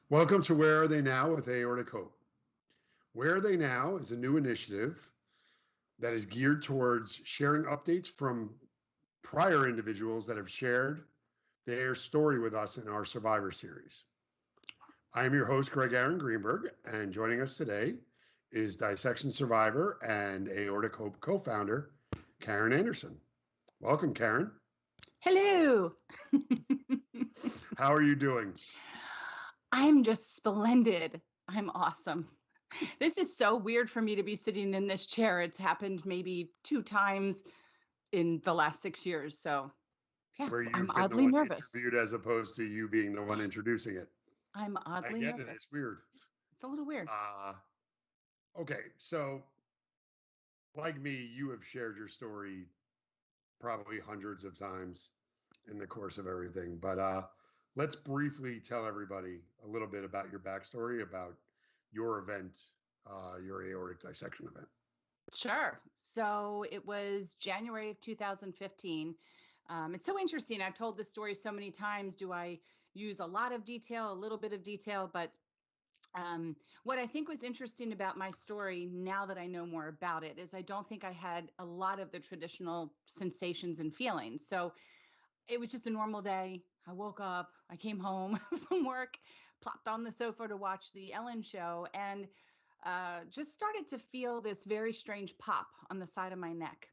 Welcome to Where Are They Now with Aortic Hope. Where Are They Now is a new initiative that is geared towards sharing updates from prior individuals that have shared their story with us in our Survivor Series. I am your host, Greg Aaron Greenberg, and joining us today is dissection survivor and Aortic Hope co-founder, Carin Andersen. Welcome, Carin. Hello. How are you doing? I'm just splendid. I'm awesome. This is so weird for me to be sitting in this chair. It's happened maybe 2 times in the last 6 years. So, yeah, Where I'm you've been the oddly one nervous. interviewed as opposed to you being the one introducing it. I'm I oddly get it. nervous. It's weird. It's a little weird. Okay, so like me, you have shared your story probably hundreds of times in the course of everything. But let's briefly tell everybody a little bit about your backstory, about your event, your aortic dissection event. Sure. So it was January of 2015. It's so interesting. I've told this story so many times. Do I use a lot of detail, a little bit of detail? But what I think was interesting about my story, now that I know more about it, is I don't think I had a lot of the traditional sensations and feelings. So it was just a normal day. I woke up, I came home from work, plopped on the sofa to watch the Ellen show, and just started to feel this very strange pop on the side of my neck.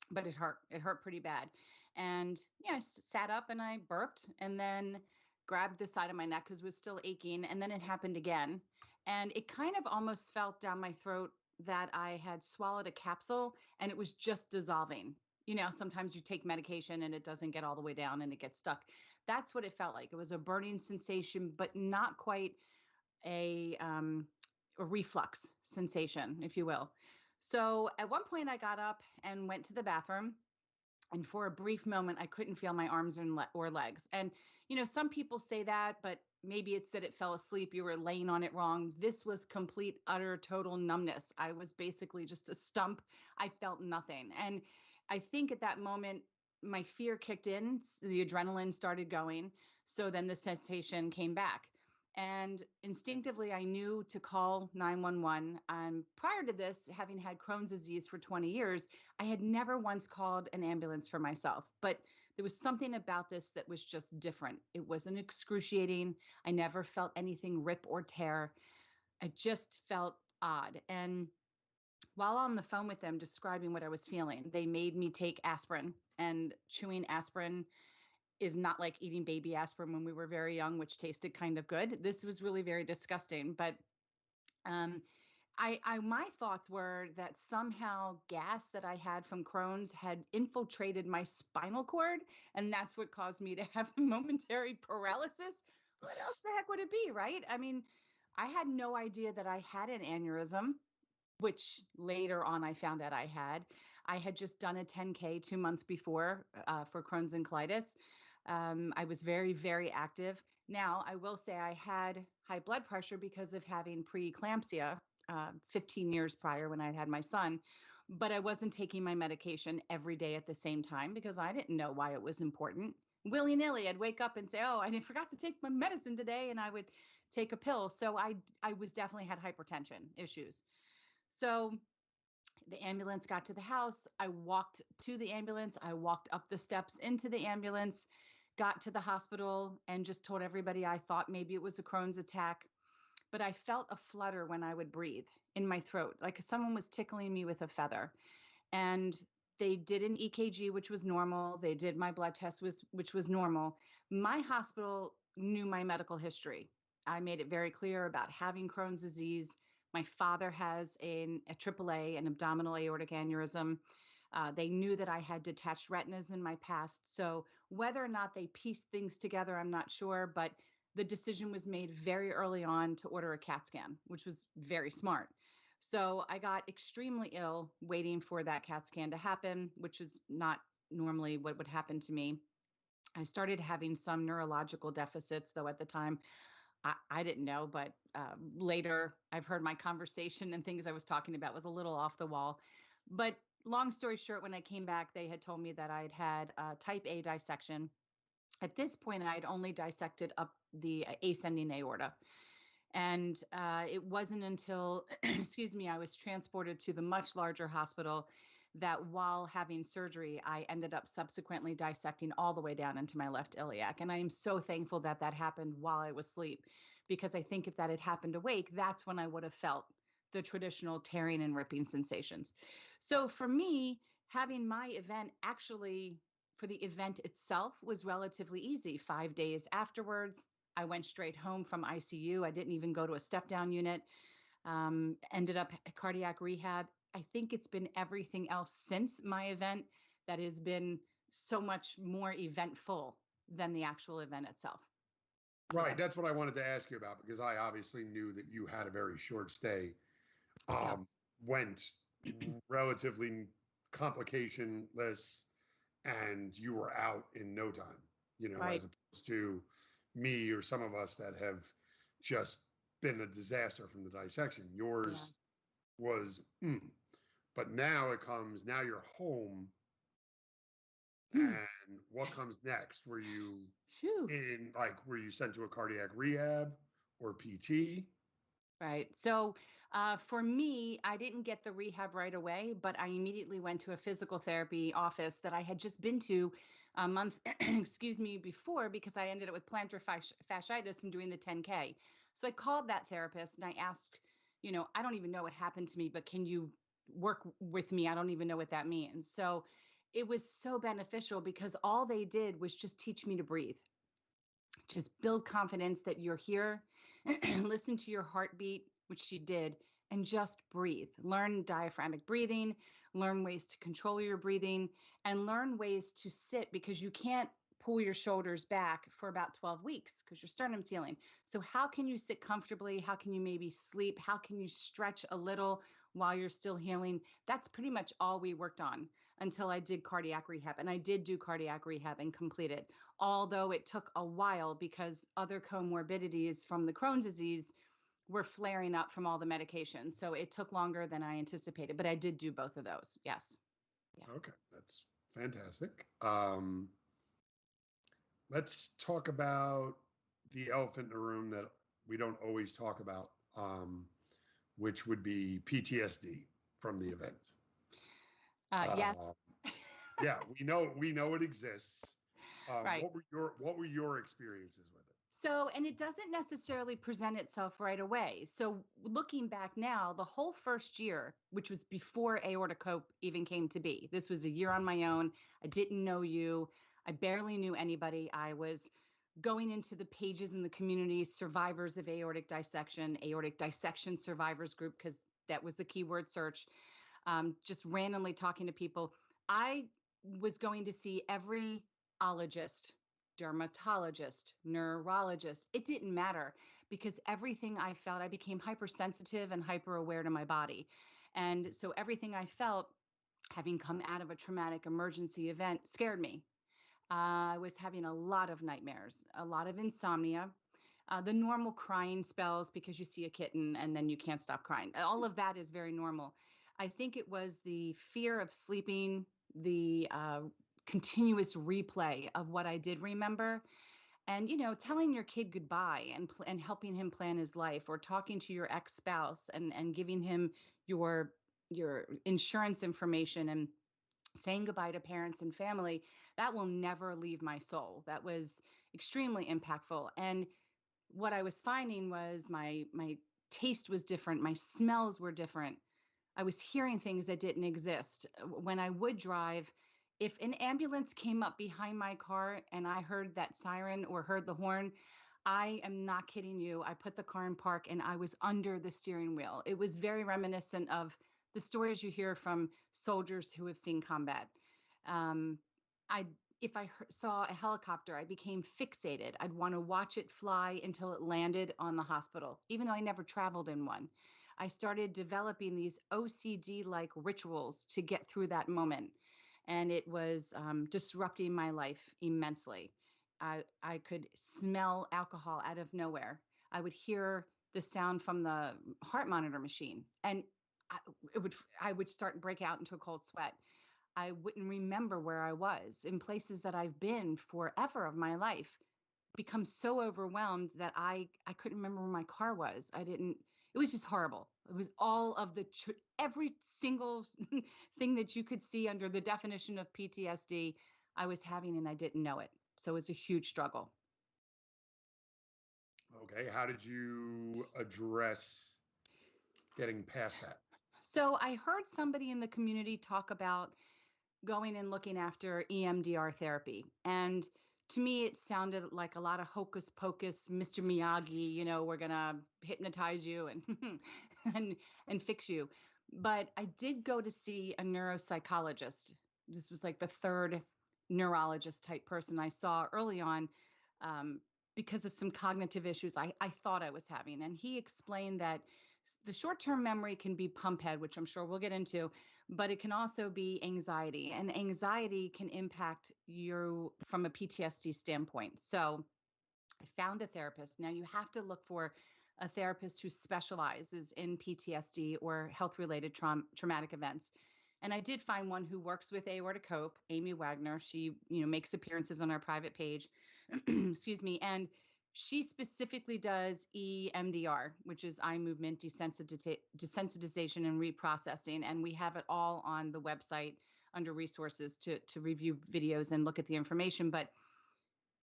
But it hurt. It hurt pretty bad. And yeah, I sat up and I burped and then grabbed the side of my neck because it was still aching. And then it happened again. And it kind of almost felt down my throat that I had swallowed a capsule and it was just dissolving. You know, sometimes you take medication and it doesn't get all the way down and it gets stuck. That's what it felt like. It was a burning sensation, but not quite a, um, a reflux sensation, if you will. So at one point, I got up and went to the bathroom. And for a brief moment, I couldn't feel my arms or legs. And, you know, some people say that, but maybe it's that it fell asleep. You were laying on it wrong. This was complete, utter, total numbness. I was basically just a stump. I felt nothing. And I think at that moment, my fear kicked in, the adrenaline started going. So then the sensation came back. And instinctively, I knew to call 911. Prior to this, having had Crohn's disease for 20 years, I had never once called an ambulance for myself. But there was something about this that was just different. It wasn't excruciating. I never felt anything rip or tear. I just felt odd. And while on the phone with them describing what I was feeling, they made me take aspirin. And chewing aspirin is not like eating baby aspirin when we were very young, which tasted kind of good. This was really very disgusting. But um, my thoughts were that somehow gas that I had from Crohn's had infiltrated my spinal cord, and that's what caused me to have momentary paralysis. What else the heck would it be, right? I mean, I had no idea that I had an aneurysm, which later on I found out I had. I had just done a 10K 2 months before for Crohn's and colitis. I was very, very active. Now, I will say I had high blood pressure because of having preeclampsia 15 years prior when I had my son, but I wasn't taking my medication every day at the same time because I didn't know why it was important. Willy-nilly, I'd wake up and say, "Oh, I forgot to take my medicine today," and I would take a pill. So I was definitely had hypertension issues. So the ambulance got to the house. I walked to the ambulance. I walked up the steps into the ambulance, got to the hospital, and just told everybody I thought maybe it was a Crohn's attack. But I felt a flutter when I would breathe in my throat, like someone was tickling me with a feather. And they did an EKG, which was normal. They did my blood test, which was normal. My hospital knew my medical history. I made it very clear about having Crohn's disease. My father has a AAA, an abdominal aortic aneurysm. They knew that I had detached retinas in my past. So whether or not they pieced things together, I'm not sure. But the decision was made very early on to order a CAT scan, which was very smart. So I got extremely ill waiting for that CAT scan to happen, which was not normally what would happen to me. I started having some neurological deficits, though at the time I didn't know, but later I've heard my conversation and things I was talking about was a little off the wall. But long story short, when I came back, they had told me that I'd had type A dissection. At this point, I'd only dissected up the ascending aorta. And it wasn't until, excuse me, I was transported to the much larger hospital that while having surgery, I ended up subsequently dissecting all the way down into my left iliac. And I am so thankful that that happened while I was asleep, because I think if that had happened awake, that's when I would have felt the traditional tearing and ripping sensations. So for me, having my event actually for the event itself was relatively easy. 5 days afterwards, I went straight home from ICU. I didn't even go to a step down unit. Ended up at cardiac rehab. I think it's been everything else since my event that has been so much more eventful than the actual event itself. Right. Yeah. That's what I wanted to ask you about, because I obviously knew that you had a very short stay. Yeah. Went relatively complicationless, and you were out in no time, Right. as opposed to me or some of us that have just been a disaster from the dissection. Yeah. Yours was, but now you're home, and what comes next? Phew. Were you sent to a cardiac rehab or PT? Right. So for me, I didn't get the rehab right away, but I immediately went to a physical therapy office that I had just been to a month, excuse me, before, because I ended up with plantar fasciitis from doing the 10K. So I called that therapist and I asked, I don't even know what happened to me, but can you work with me? I don't even know what that means. So it was so beneficial because all they did was just teach me to breathe. Just build confidence that you're here, listen to your heartbeat, which she did, and just breathe. Learn diaphragmatic breathing, learn ways to control your breathing, and learn ways to sit, because you can't pull your shoulders back for about 12 weeks because your sternum's healing. So how can you sit comfortably? How can you maybe sleep? How can you stretch a little while you're still healing? That's pretty much all we worked on until I did cardiac rehab. And I did do cardiac rehab and complete it, although it took a while because other comorbidities from the Crohn's disease were flaring up from all the medications. So it took longer than I anticipated, but I did do both of those. Yes. Yeah. Okay, that's fantastic. Let's talk about the elephant in the room that we don't always talk about, which would be PTSD from the event. Yes. Yeah, we know it exists. Right. What were your experiences with it? So, and it doesn't necessarily present itself right away. So, looking back now, the whole first year, which was before Aortic even came to be, this was a year on my own. I didn't know you. I barely knew anybody. I was going into the pages in the community, survivors of aortic dissection survivors group, because that was the keyword search, just randomly talking to people. I was going to see every ologist, dermatologist, neurologist. It didn't matter because everything I felt, I became hypersensitive and hyper aware to my body. And so everything I felt, having come out of a traumatic emergency event, scared me. I was having a lot of nightmares, a lot of insomnia, the normal crying spells because you see a kitten and then you can't stop crying. All of that is very normal. I think it was the fear of sleeping, the continuous replay of what I did remember, and telling your kid goodbye and helping him plan his life, or talking to your ex-spouse and giving him your your insurance information, and saying goodbye to parents and family. That will never leave my soul. That was extremely impactful. And what I was finding was my taste was different, my smells were different. I was hearing things that didn't exist. When I would drive, if an ambulance came up behind my car and I heard that siren or heard the horn, I am not kidding you. I put the car in park and I was under the steering wheel. It was very reminiscent of the stories you hear from soldiers who have seen combat. Um, I if I saw a helicopter, I became fixated. I'd want to watch it fly until it landed on the hospital, even though I never traveled in one. I started developing these OCD like rituals to get through that moment. And it was disrupting my life immensely. I could smell alcohol out of nowhere. I would hear the sound from the heart monitor machine, and I, I would start break out into a cold sweat. I wouldn't remember where I was in places that I've been forever of my life. become so overwhelmed that I couldn't remember where my car was. It was just horrible. It was all of every single thing that you could see under the definition of PTSD I was having, and I didn't know it. So it was a huge struggle. Okay. How did you address getting past that? So I heard somebody in the community talk about going and looking after EMDR therapy. And to me, it sounded like a lot of hocus pocus, Mr. Miyagi, we're going to hypnotize you and, and fix you. But I did go to see a neuropsychologist. This was like the third neurologist type person I saw early on, because of some cognitive issues I thought I was having. And he explained that the short-term memory can be Pumphead, which I'm sure we'll get into, but it can also be anxiety, and anxiety can impact you from a PTSD standpoint. So I found a therapist. Now you have to look for a therapist who specializes in PTSD or health-related traumatic events. And I did find one who works with Aortic, Amy Wagner. She, makes appearances on our private page. Excuse me. And she specifically does EMDR, which is eye movement desensitization and reprocessing. And we have it all on the website under resources to review videos and look at the information. But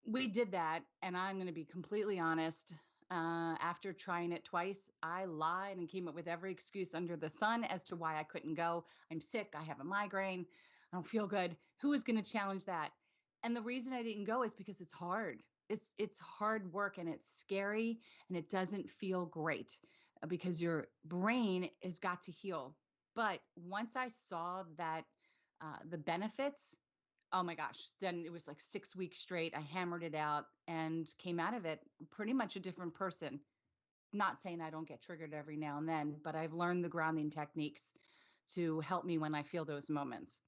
we did that. And I'm going to be completely honest. After trying it twice, I lied and came up with every excuse under the sun as to why I couldn't go. I'm sick. I have a migraine. I don't feel good. Who is going to challenge that? And the reason I didn't go is because it's hard. It's hard work, and it's scary, and it doesn't feel great because your brain has got to heal. But once I saw that the benefits, oh my gosh, then it was like 6 weeks straight. I hammered it out and came out of it pretty much a different person. Not saying I don't get triggered every now and then, but I've learned the grounding techniques to help me when I feel those moments.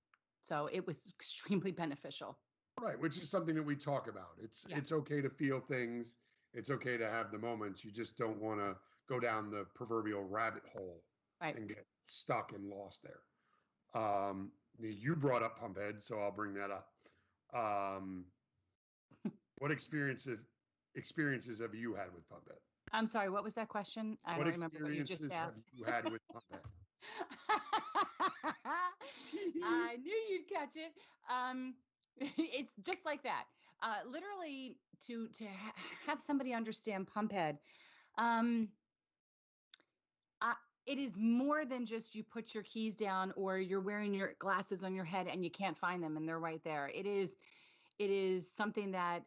So it was extremely beneficial. Right, which is something that we talk about. It's okay to feel things. It's okay to have the moments. You just don't want to go down the proverbial rabbit hole and get stuck and lost there. You brought up Pumphead, so I'll bring that up. What experiences have you had with Pumphead? I'm sorry, what was that question? I don't remember what you just asked. What experiences have you had with Pumphead? I knew you'd catch it. It's just like that. Literally, to have somebody understand Pumphead, it is more than just you put your keys down or you're wearing your glasses on your head and you can't find them and they're right there. It is something that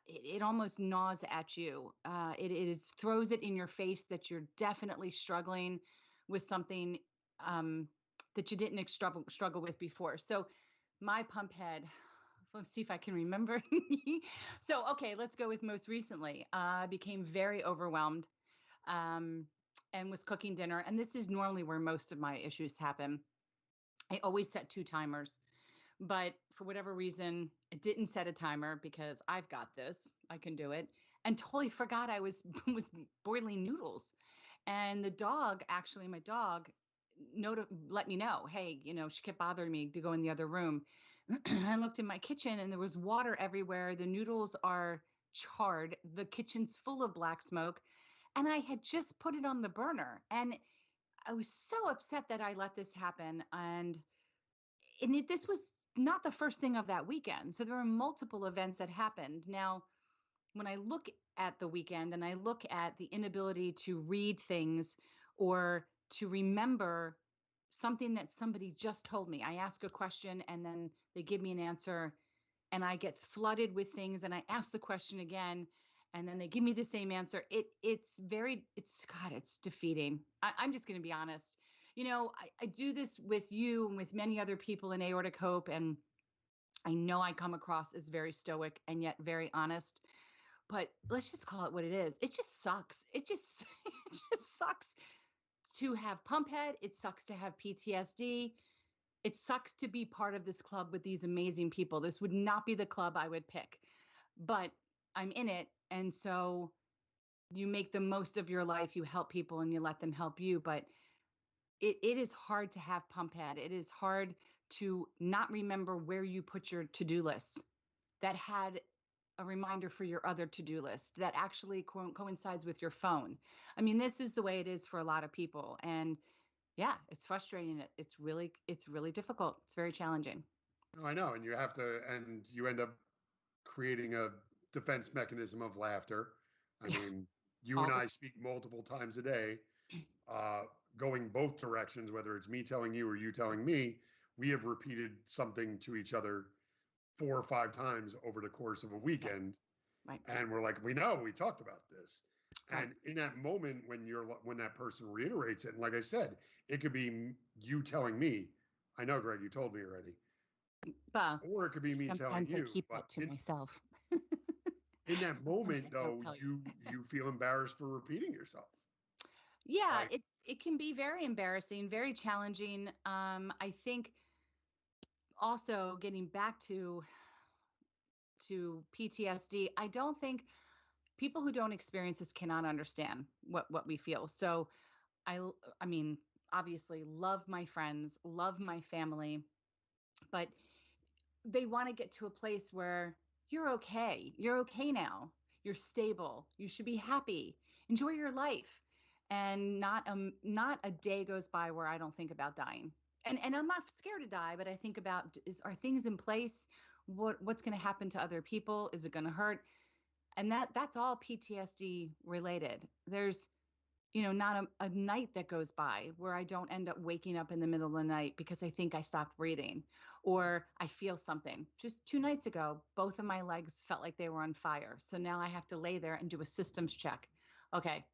it almost gnaws at you. It throws it in your face that you're definitely struggling with something that you didn't struggle with before. So my Pumphead, let's see if I can remember. So, okay, let's go with most recently. I became very overwhelmed and was cooking dinner. And this is normally where most of my issues happen. I always set 2 timers. But for whatever reason, I didn't set a timer because I've got this. I can do it. And totally forgot I was boiling noodles. And the dog, actually, my dog, let me know, hey, she kept bothering me to go in the other room. I looked in my kitchen and there was water everywhere. The noodles are charred. The kitchen's full of black smoke. And I had just put it on the burner. And I was so upset that I let this happen. And this was not the first thing of that weekend. So there were multiple events that happened. Now, when I look at the weekend and I look at the inability to read things or to remember something that somebody just told me, I ask a question and then they give me an answer and I get flooded with things and I ask the question again and then they give me the same answer. It's defeating. I'm just going to be honest. I do this with you and with many other people in Aortic Hope, and I know I come across as very stoic and yet very honest, but let's just call it what it is. It just sucks. It just sucks to have Pumphead. It sucks to have PTSD. It sucks to be part of this club with these amazing people. This would not be the club I would pick, but I'm in it. And so you make the most of your life. You help people and you let them help you. But it is hard to have Pumphead. It is hard to not remember where you put your to-do list that had a reminder for your other to-do list that actually coincides with your phone. I mean, this is the way it is for a lot of people. And yeah, it's frustrating. It's really difficult. It's very challenging. No, I know. And you end up creating a defense mechanism of laughter. I Yeah, mean, you and all the I speak multiple times a day, uh, going both directions, whether it's me telling you or you telling me. We have repeated something to each other 4 or 5 times over the course of a right, weekend, right, and we're like, we know we talked about this. right. And in that moment, when that person reiterates it, and like I said, it could be you telling me, I know, Greg, you told me already, But or it could be me telling sometimes I you. keep But that to myself. in that Sometimes moment, I don't though, tell you. you feel embarrassed for repeating yourself. Yeah, Like, it can be very embarrassing, very challenging. I think also getting back to PTSD, I don't think people who don't experience this cannot understand what we feel. So I mean, obviously love my friends, love my family, but they want to get to a place where you're okay. You're okay now. You're stable. You should be happy. Enjoy your life. And not a day goes by where I don't think about dying. And I'm not scared to die, but I think about are things in place? What's going to happen to other people? Is it going to hurt? And that's all PTSD related. There's not a night that goes by where I don't end up waking up in the middle of the night because I think I stopped breathing or I feel something. Just 2 nights ago, both of my legs felt like they were on fire. So now I have to lay there and do a systems check. Okay,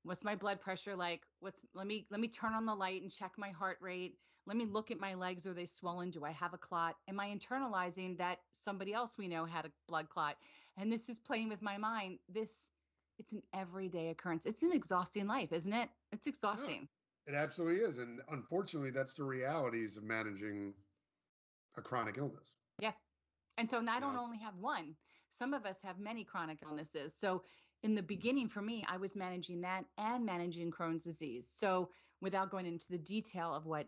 what's my blood pressure like? Let me turn on the light and check my heart rate. Let me look at my legs. Are they swollen? Do I have a clot? Am I internalizing that somebody else we know had a blood clot? And this is playing with my mind. It's an everyday occurrence. It's an exhausting life, isn't it? It's no, exhausting. it absolutely is. And unfortunately, that's the realities of managing a chronic illness. Yeah. And so I You don't know, only have one. Some of us have many chronic illnesses. So in the beginning for me, I was managing that and managing Crohn's disease. So without going into the detail of what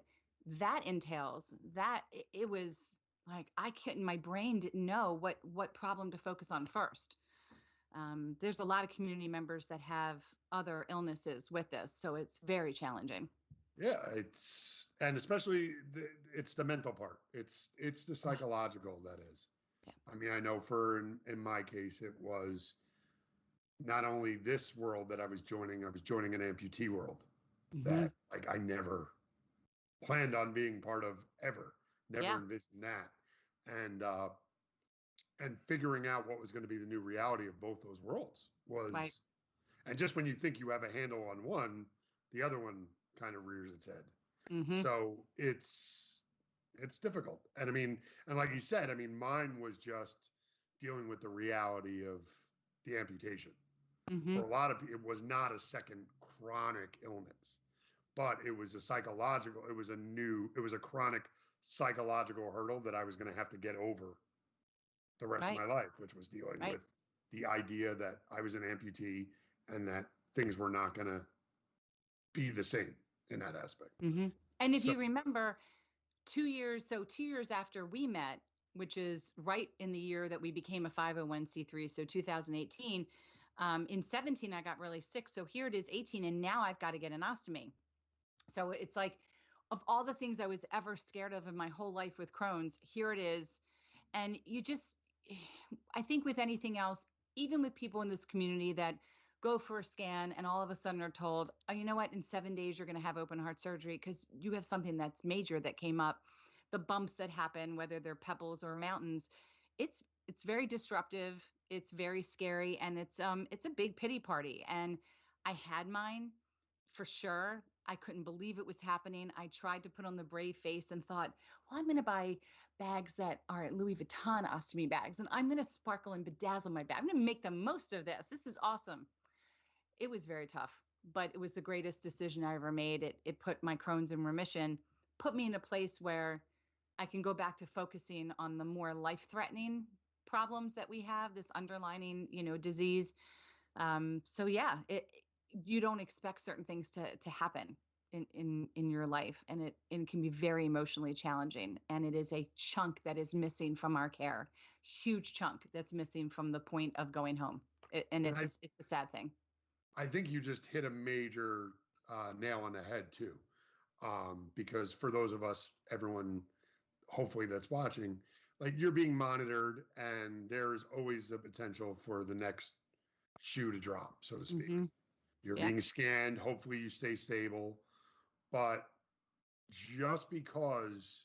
that entails, it was like I couldn't, my brain didn't know what problem to focus on first. There's a lot of community members that have other illnesses with this, so it's very challenging. yeah, and especially it's the mental part. It's the Oh, psychological that is. yeah. I mean, I know in my case, it was not only this world that I was joining an amputee world Hmm. that like I never planned on being part of ever, never Yeah. envisioned that. And and figuring out what was going to be the new reality of both those worlds Right. was, and just when you think you have a handle on one, the other one kind of rears its head. Hmm. So it's difficult. And I mean, and like you said, I mean, mine was just dealing with the reality of the amputation. Hmm. For a lot of people, it was not a second chronic illness, but it was a psychological, it was a chronic psychological hurdle that I was going to have to get over the rest of Right. my life, which was dealing Right. with the idea that I was an amputee and that things were not going to be the same in that aspect. Hmm. And if So, you remember, 2 years after we met, which is right in the year that we became a 501c3, so 2018, in 17, I got really sick. So here it is, 18, and now I've got to get an ostomy. So it's like, of all the things I was ever scared of in my whole life with Crohn's, here it is. And I think with anything else, even with people in this community that go for a scan and all of a sudden are told, oh, you know what, in 7 days, you're going to have open heart surgery because you have something that's major that came up, the bumps that happen, whether they're pebbles or mountains, it's very disruptive. It's very scary. And it's a big pity party. And I had mine for sure. I couldn't believe it was happening. I tried to put on the brave face and thought, well, I'm going to buy bags that are Louis Vuitton ostomy bags, and I'm going to sparkle and bedazzle my bag. I'm going to make the most of this. This is awesome. It was very tough, but it was the greatest decision I ever made. It put my Crohn's in remission, put me in a place where I can go back to focusing on the more life-threatening problems that we have, this underlining, disease. So yeah, you don't expect certain things to happen. in your life, and it can be very emotionally challenging, and it is a chunk that is missing from our care, huge chunk that's missing from the point of going home. And And it's a sad thing. I think you just hit a major nail on the head too, because for those of us, everyone, hopefully that's watching, like you're being monitored, and there's always the potential for the next shoe to drop, so to speak. Mm-hmm. You're Yeah. being scanned. Hopefully, you stay stable. But just because,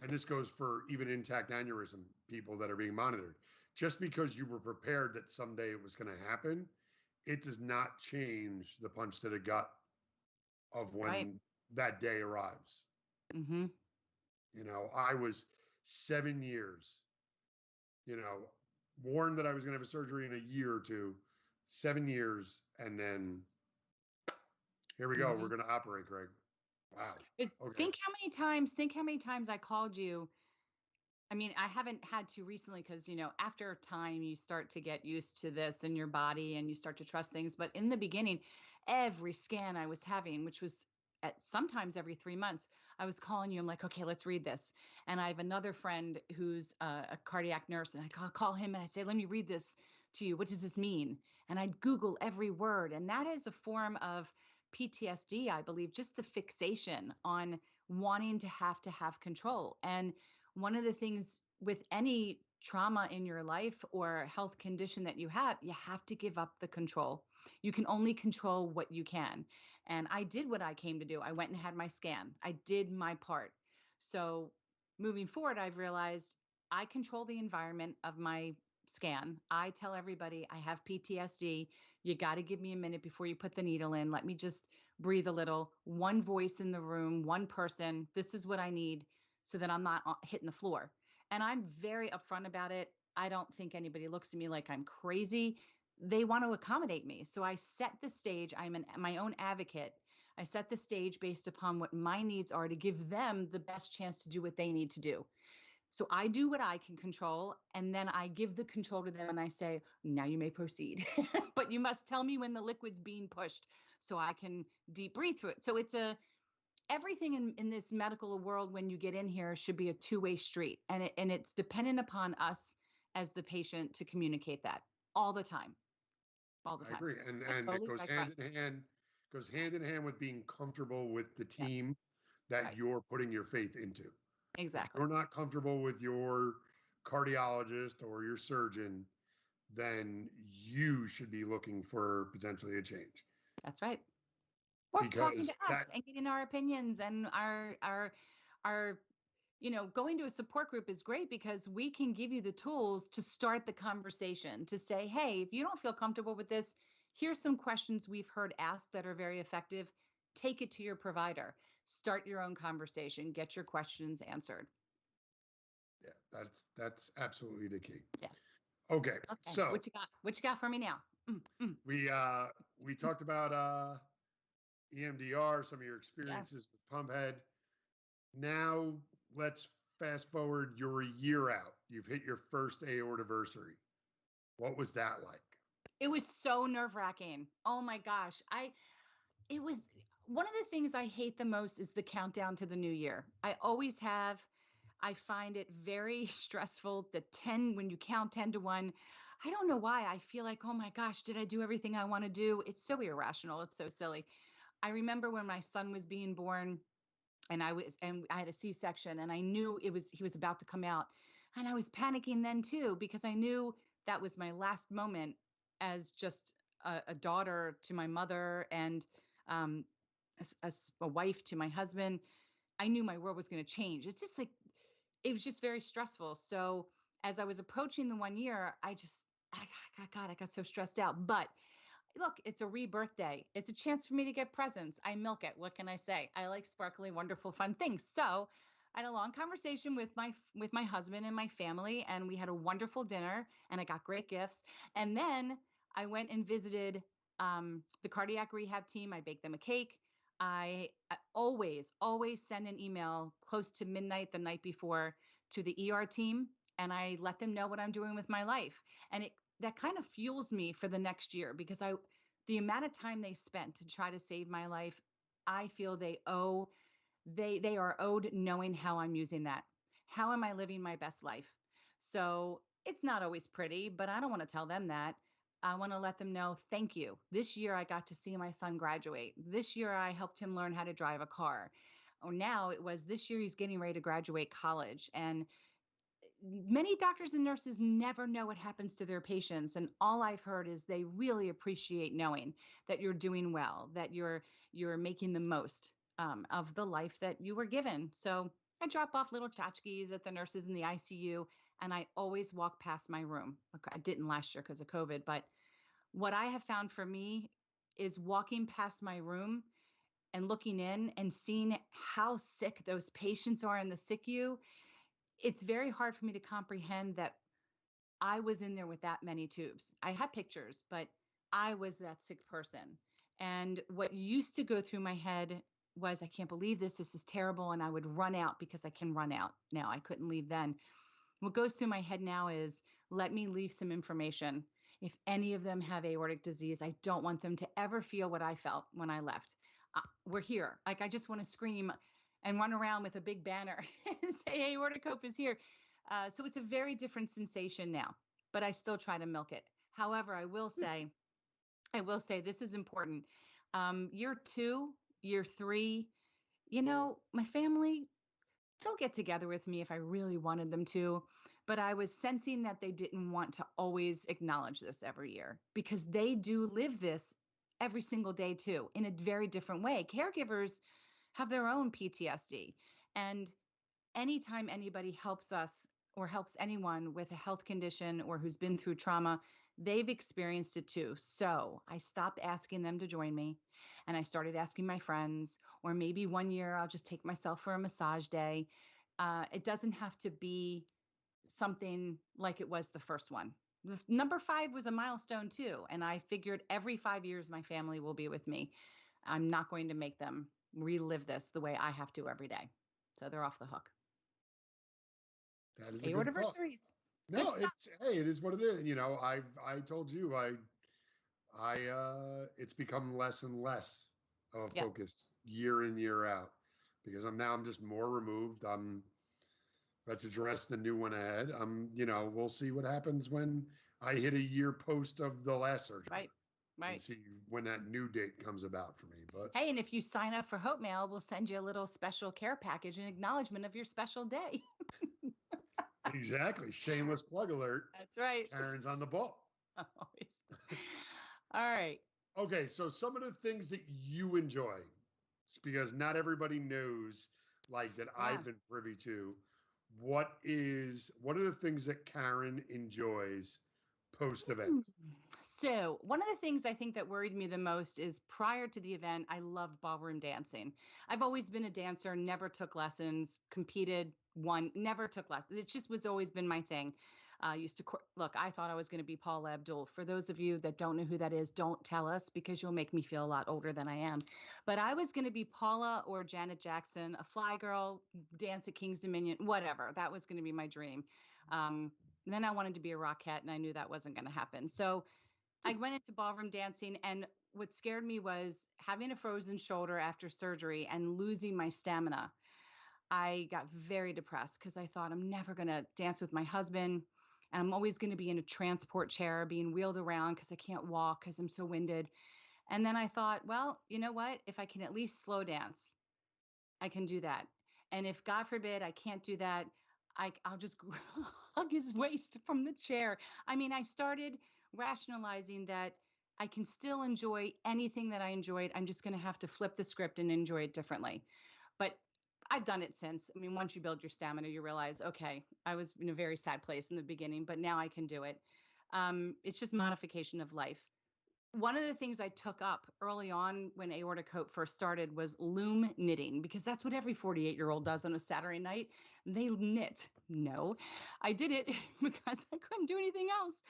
and this goes for even intact aneurysm people that are being monitored, just because you were prepared that someday it was going to happen, it does not change the punch to the gut of Right. when that day arrives. Mm-hmm. I was 7 years, you know, warned that I was going to have a surgery in a year or two, 7 years, and then here we go. Mm-hmm. We're going to operate, Greg. Wow. Okay. Think how many times I called you. I mean, I haven't had to recently because, after time, you start to get used to this in your body and you start to trust things. But in the beginning, every scan I was having, which was at sometimes every 3 months, I was calling you. I'm like, okay, let's read this. And I have another friend who's a cardiac nurse, and I call him and I say, let me read this to you. What does this mean? And I'd Google every word. And that is a form of PTSD, I believe, just the fixation on wanting to have control. And one of the things with any trauma in your life or health condition that you have to give up the control. You can only control what you can. And I did what I came to do. I went and had my scan. I did my part. So moving forward, I've realized I control the environment of my scan. I tell everybody I have PTSD. You got to give me a minute before you put the needle in. Let me just breathe a little. One voice in the room, one person. This is what I need so that I'm not hitting the floor. And I'm very upfront about it. I don't think anybody looks at me like I'm crazy. They want to accommodate me. So I set the stage. My own advocate. I set the stage based upon what my needs are to give them the best chance to do what they need to do. So I do what I can control, and then I give the control to them and I say, now you may proceed. But you must tell me when the liquid's being pushed so I can deep breathe through it. So everything in this medical world, when you get in here, should be a two-way street. And it's dependent upon us as the patient to communicate that all the time, all the I time. agree. I And it totally digress. goes hand in hand with being comfortable with the Yeah, team that right. you're putting your faith into. If Exactly. you're not comfortable with your cardiologist or your surgeon, then you should be looking for potentially a change. That's right. Or talking to Because us that and getting our opinions and our going to a support group is great because we can give you the tools to start the conversation, to say, hey, if you don't feel comfortable with this, here's some questions we've heard asked that are very effective. Take it to your provider. Start your own conversation. Get your questions answered. yeah, that's absolutely the key. Yeah. Okay. Okay. So What you got? What you got for me now? Mm, mm. we talked about EMDR, some of your Yeah. experiences with Pumphead. Now let's fast forward. You're a year out. You've hit your first aortiversary. What was that like? It was so nerve-wracking. Oh my gosh. It was one of the things I hate the most is the countdown to the new year. I always have. I find it very stressful. When you count 10 to 1, I don't know why. I feel like, oh my gosh, did I do everything I want to do? It's so irrational. It's so silly. I remember when my son was being born and I had a C-section and I knew he was about to come out. And I was panicking then too, because I knew that was my last moment as just a daughter to my mother and um, a wife to my husband. I knew my world was going to change. It's just like, it was just very stressful. So as I was approaching the 1 year, I got so stressed out. But look, it's a rebirth day. It's a chance for me to get presents. I milk it. What can I say? I like sparkly, wonderful, fun things. So I had a long conversation with my husband and my family, and we had a wonderful dinner, and I got great gifts. And then I went and visited the cardiac rehab team. I baked them a cake. I always send an email close to midnight the night before to the ER team, and I let them know what I'm doing with my life. And that kind of fuels me for the next year because the amount of time they spent to try to save my life I feel they are owed knowing how I'm using that. How am I living my best life? So it's not always pretty, but I don't want to tell them that. I want to let them know, thank you. This year I got to see my son graduate. This year I helped him learn how to drive a car. Or now it was this year he's getting ready to graduate college. And many doctors and nurses never know what happens to their patients, and all I've heard is they really appreciate knowing that you're doing well, that you're making the most of the life that you were given. So I drop off little tchotchkes at the nurses in the ICU, and I always walk past my room. Okay, I didn't last year because of COVID, but what I have found for me is walking past my room and looking in and seeing how sick those patients are in the SICU. It's very hard for me to comprehend that I was in there with that many tubes. I had pictures, but I was that sick person. And what used to go through my head was, I can't believe this. This is terrible. And I would run out because I can run out now. I couldn't leave then. What goes through my head now is, let me leave some information. If any of them have aortic disease, I don't want them to ever feel what I felt when I left. We're here. Like, I just want to scream and run around with a big banner and say, aortic hope is here. So it's a very different sensation now, but I still try to milk it. However, I will say this is important. Year 2, year 3, my family, they'll get together with me if I really wanted them to. But I was sensing that they didn't want to always acknowledge this every year, because they do live this every single day too, in a very different way. Caregivers have their own PTSD. And anytime anybody helps us or helps anyone with a health condition or who's been through trauma, they've experienced it too. So I stopped asking them to join me, and I started asking my friends, or maybe one year I'll just take myself for a massage day. It doesn't have to be something like it was the first one. Number 5 was a milestone too. And I figured every 5 years, my family will be with me. I'm not going to make them relive this the way I have to every day. So they're off the hook. That is a good thought. Aortiversaries. Good No, stuff. hey, it is what it is. I told you it's become less and less of a Yep. focus year in, year out, because I'm just more removed. Let's address the new one ahead. We'll see what happens when I hit a year post of the last surgery, Right. and Right. see when that new date comes about for me. But Hey, and if you sign up for Hope Mail, we'll send you a little special care package in acknowledgement of your special day. exactly, shameless plug alert. That's right. Karen's on the ball. Always. All right. Okay, so some of the things that you enjoy, it's because not everybody knows, like, that Yeah. I've been privy to. What are the things that Carin enjoys post event? Hmm. So, one of the things I think that worried me the most is, prior to the event, I loved ballroom dancing. I've always been a dancer, never took lessons, competed, won, never took lessons. It just was always been my thing. Used to look. I thought I was going to be Paula Abdul. For those of you that don't know who that is, don't tell us, because you'll make me feel a lot older than I am. But I was going to be Paula or Janet Jackson, a fly girl, dance at King's Dominion, whatever. That was going to be my dream. Then I wanted to be a rockette, and I knew that wasn't going to happen. So I went into ballroom dancing, and what scared me was having a frozen shoulder after surgery and losing my stamina. I got very depressed because I thought, I'm never going to dance with my husband, and I'm always going to be in a transport chair being wheeled around because I can't walk because I'm so winded. And then I thought, well, you know what? If I can at least slow dance, I can do that. And if, God forbid, I can't do that, I'll just hug his waist from the chair. I mean, I started rationalizing that I can still enjoy anything that I enjoyed. I'm just going to have to flip the script and enjoy it differently. But I've done it since. I mean, once you build your stamina, you realize, okay, I was in a very sad place in the beginning, but now I can do it. It's just modification of life. One of the things I took up early on when Aortic Hope first started was loom knitting, because that's what every 48-year-old does on a Saturday night. They knit. No, I did it because I couldn't do anything else.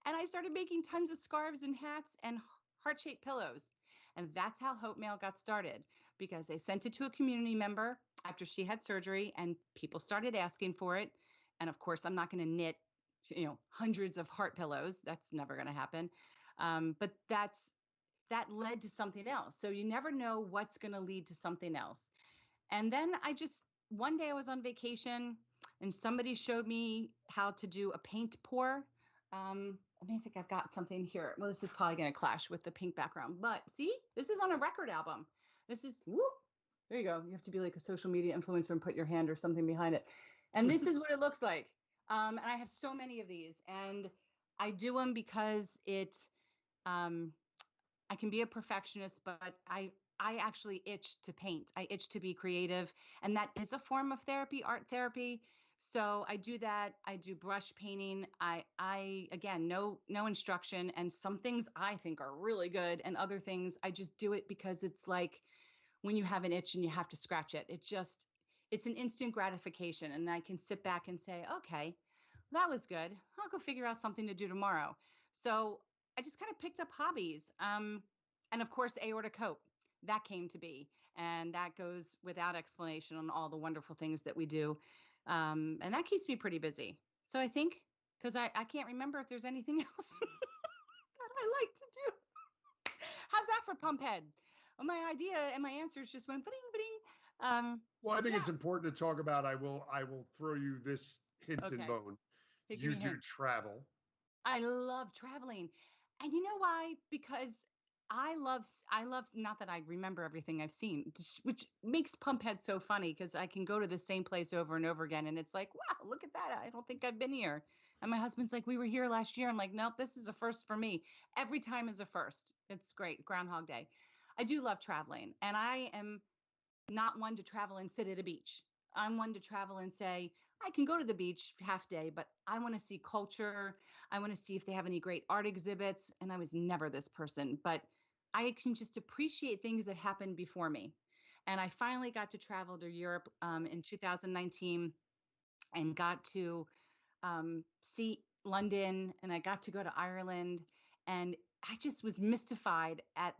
And I started making tons of scarves and hats and heart-shaped pillows. And that's how Hope Mail got started, because I sent it to a community member after she had surgery, and people started asking for it. And of course, I'm not going to knit, hundreds of heart pillows. That's never going to happen. But that's that led to something else. So you never know what's going to lead to something else. And then one day I was on vacation and somebody showed me how to do a paint pour. I think I've got something here. Well, this is probably going to clash with the pink background, but see, this is on a record album. This is, whoop, there you go. You have to be like a social media influencer and put your hand or something behind it. And this is what it looks like. And I have so many of these, and I do them because um, I can be a perfectionist, but I actually itch to paint. I itch to be creative, and that is a form of therapy, art therapy. So I do that. I do brush painting. I again, no instruction, and some things I think are really good, and other things I just do it because it's like when you have an itch and you have to scratch it. It's an instant gratification, and I can sit back and say, okay, that was good. I'll go figure out something to do tomorrow. So I just kind of picked up hobbies. And of course, Aortic that came to be. And that goes without explanation on all the wonderful things that we do. And that keeps me pretty busy. So I think, because I can't remember if there's anything else that I like to do. How's that for Pumphead? Well, my idea and my answers just went bling, bling. Well, I think Yeah. it's important to talk about. I will throw you this hint and Okay. bone. Hey, give You me a do hint. travel. I love traveling. And you know why? Because I love not that I remember everything I've seen, which makes Pumphead so funny because I can go to the same place over and over again and it's like, wow, look at that. I don't think I've been here. And my husband's like, we were here last year. I'm like, nope, this is a first for me. Every time is a first. It's great. Groundhog Day. I do love traveling, and I am not one to travel and sit at a beach. I'm one to travel and say, I can go to the beach half day, but I want to see culture. I want to see if they have any great art exhibits. And I was never this person, but I can just appreciate things that happened before me. And I finally got to travel to Europe in 2019 and got to see London, and I got to go to Ireland. And I just was mystified at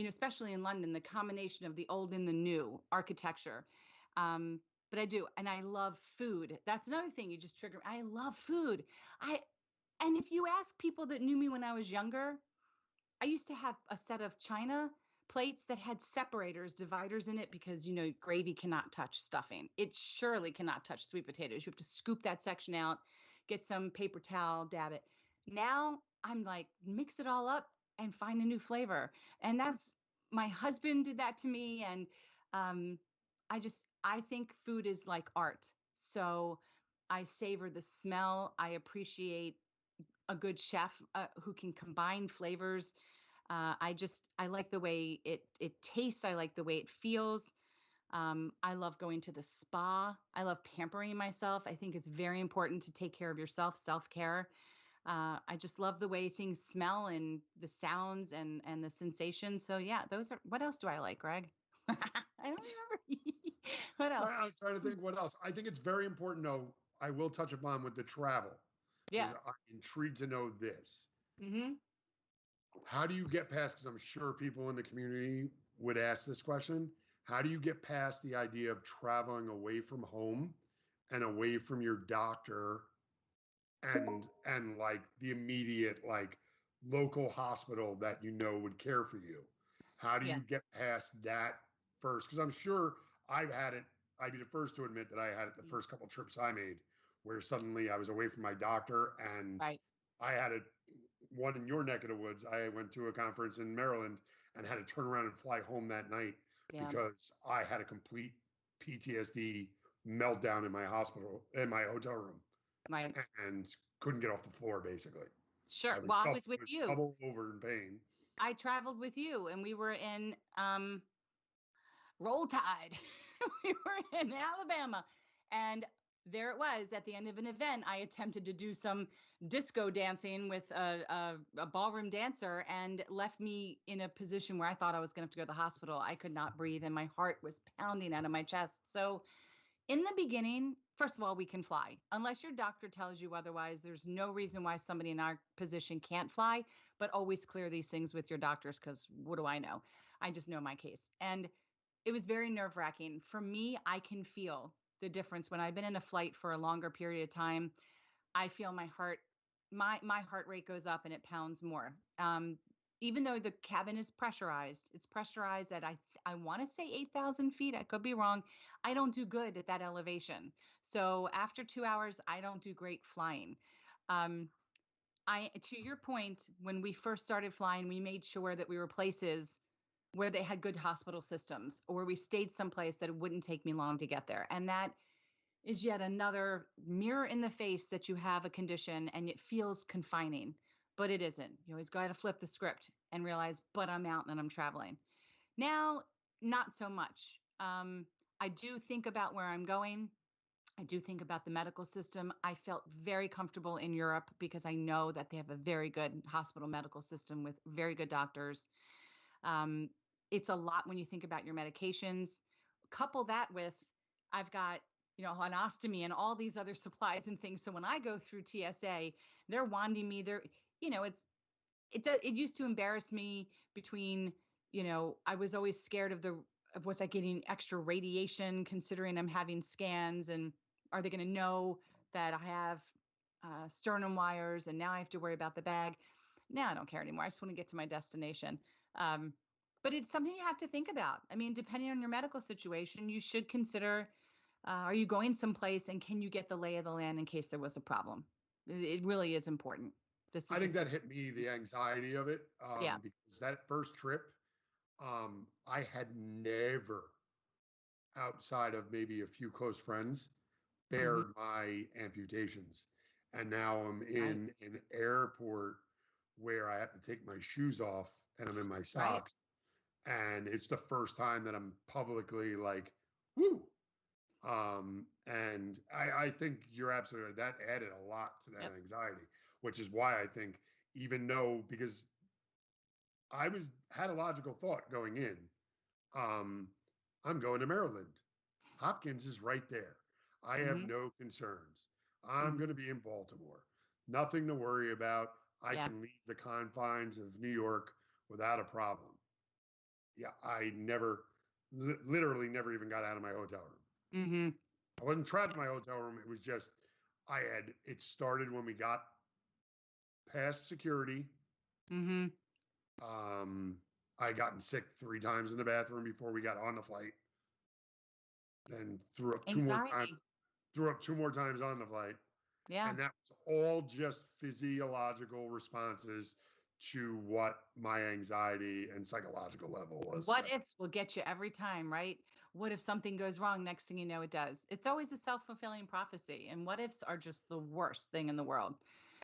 especially in London, the combination of the old and the new architecture. But I do, and I love food. That's another thing you just triggered. I love food. I and if you ask people that knew me when I was younger, I used to have a set of china plates that had separators, dividers in it because gravy cannot touch stuffing. It surely cannot touch sweet potatoes. You have to scoop that section out, get some paper towel, dab it. Now I'm like, mix it all up and find a new flavor. And that's my husband did that to me. And um, I think food is like art. So I savor the smell. I appreciate a good chef who can combine flavors. I like the way it tastes. I like the way it feels. I love going to the spa. I love pampering myself. I think it's very important to take care of yourself, self-care. I just love the way things smell and the sounds and the sensations. So yeah, those are. What else do I like, Greg? I don't remember. What else? I'm trying to think what else. I think it's very important, though. I will touch upon with the travel. Yeah. Is I'm intrigued to know this. Mm-hmm. How do you get past, because I'm sure people in the community would ask this question, how do you get past the idea of traveling away from home and away from your doctor and like the immediate like local hospital that would care for you? How do Yeah. you get past that first? Because I'm sure I've had it. I'd be the first to admit that I had it the first couple trips I made, where suddenly I was away from my doctor and Right. I had one in your neck of the woods. I went to a conference in Maryland and had to turn around and fly home that night Yeah. because I had a complete PTSD meltdown in my hotel room, Right. and couldn't get off the floor basically. Sure. I was, Well, I dou- was with was you. double over in pain. I traveled with you, and we were in Roll Tide. We were in Alabama. And there it was at the end of an event. I attempted to do some disco dancing with a ballroom dancer and left me in a position where I thought I was going to have to go to the hospital. I could not breathe and my heart was pounding out of my chest. So, in the beginning, first of all, we can fly. Unless your doctor tells you otherwise, there's no reason why somebody in our position can't fly, but always clear these things with your doctors because what do I know? I just know my case. And it was very nerve wracking. For me, I can feel the difference when I've been in a flight for a longer period of time. I feel my heart rate goes up and it pounds more. even though the cabin is pressurized, it's pressurized at I want to say 8,000 feet. I could be wrong. I don't do good at that elevation. So after 2 hours, I don't do great flying. Um, to your point, when we first started flying, we made sure that we were places where they had good hospital systems, or we stayed someplace that it wouldn't take me long to get there. And that is yet another mirror in the face that you have a condition and it feels confining, but it isn't. You always got to flip the script and realize, but I'm out and I'm traveling. Now, not so much. I do think about where I'm going. I do think about the medical system. I felt very comfortable in Europe because I know that they have a very good hospital medical system with very good doctors. Um, it's a lot when you think about your medications. Couple that with, I've got, an ostomy and all these other supplies and things. So when I go through TSA, they're wanding me. It used to embarrass me between, I was always scared of was I getting extra radiation considering I'm having scans, and are they going to know that I have sternum wires and now I have to worry about the bag? Now I don't care anymore. I just want to get to my destination. Um, but it's something you have to think about. I mean, depending on your medical situation, you should consider, are you going someplace and can you get the lay of the land in case there was a problem? It really is important. This I is think that hit me, the anxiety of it, yeah. because that first trip, I had never, outside of maybe a few close friends, Hmm. bared my amputations. And now I'm Right. in an airport where I have to take my shoes off and I'm in my Right. socks. And it's the first time that I'm publicly like, whoo. And I think you're absolutely right. That added a lot to that Yep. anxiety, which is why I think, even though, because I had a logical thought going in, um, I'm going to Maryland. Hopkins is right there. I have Hmm. no concerns. I'm Hmm. going to be in Baltimore. Nothing to worry about. I Yeah. can leave the confines of New York without a problem. Yeah, I literally never even got out of my hotel room. Hmm. I wasn't trapped in my hotel room. It was just, it started when we got past security. Hmm. Um, I gotten sick 3 times in the bathroom before we got on the flight. Then Anxiety. threw up 2 more times on the flight. Yeah. And that was all just physiological responses to what my anxiety and psychological level was at What that. ifs will get you every time, right? What if something goes wrong? Next thing you know, it does. It's always a self-fulfilling prophecy. And what ifs are just the worst thing in the world.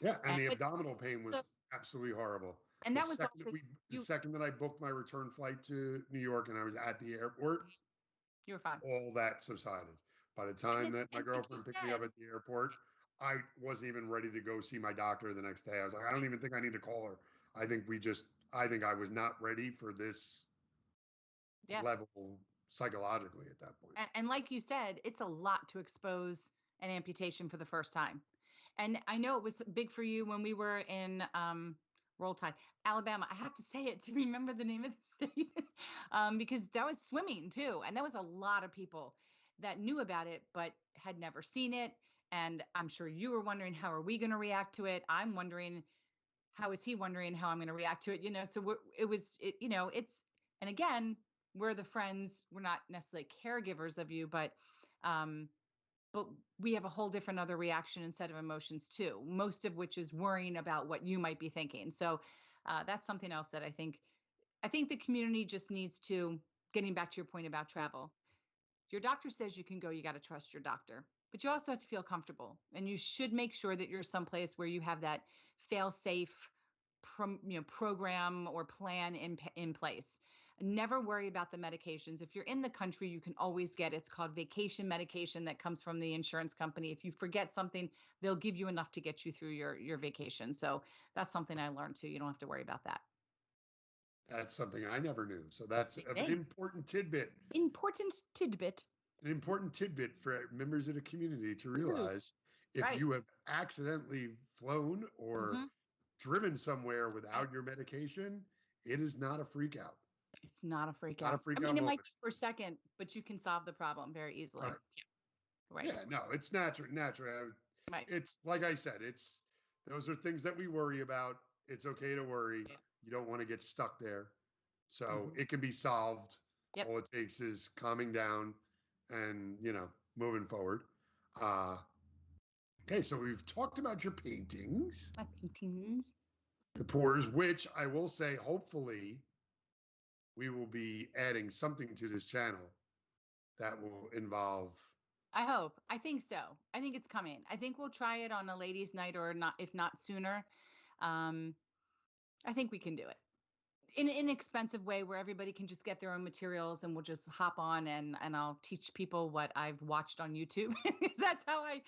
Yeah, and And the but abdominal pain so was absolutely horrible. and that was also The you second that I booked my return flight to New York and I was at the airport, you were fine. all that subsided. By the And time it's that my and like you girlfriend picked me up said, at the airport, I wasn't even ready to go see my doctor the next day. I was like, I don't even think I need to call her. I think I think I was not ready for this yeah. level psychologically at that point. And like you said, it's a lot to expose an amputation for the first time. And I know it was big for you when we were in Roll Tide, Alabama. I have to say it to remember the name of the state because that was swimming too. And there was a lot of people that knew about it, but had never seen it. And I'm sure you were wondering, how are we going to react to it? I'm wondering, how is he wondering how I'm going to react to it? So and again, we're the friends. We're not necessarily caregivers of you, um, but we have a whole different other reaction and set of emotions too, most of which is worrying about what you might be thinking. So that's something else that I think the community just needs to, getting back to your point about travel. Your doctor says you can go, you got to trust your doctor, but you also have to feel comfortable, and you should make sure that you're someplace where you have that fail safe program or plan in place. Never worry about the medications. If you're in the country, you can always get, it's called vacation medication that comes from the insurance company. If you forget something, they'll give you enough to get you through your vacation. So that's something I learned too. You don't have to worry about that. That's something I never knew. So that's an Hey, important tidbit, important tidbit. for members of the community to True. realize: if Right. you have accidentally flown or Hmm. driven somewhere without your medication, it is not a freak out. It's not a It's freak not a out. freak I out mean, it might moment. be for a second, but you can solve the problem very Right. easily. Right. Yeah, no, it's natural. Right. It's like I said, those are things that we worry about. It's okay to worry. Yeah. You don't want to get stuck there. So Mhm. it can be solved. Yep. All it takes is calming down and, moving forward. Uh, okay, so we've talked about your paintings, My paintings. the pours, which I will say, hopefully, we will be adding something to this channel that will involve. I hope. I think so. I think it's coming. I think we'll try it on a ladies' night or not, if not sooner. Um, I think we can do it in an inexpensive way where everybody can just get their own materials and we'll just hop on and I'll teach people what I've watched on YouTube. 'Cause that's how I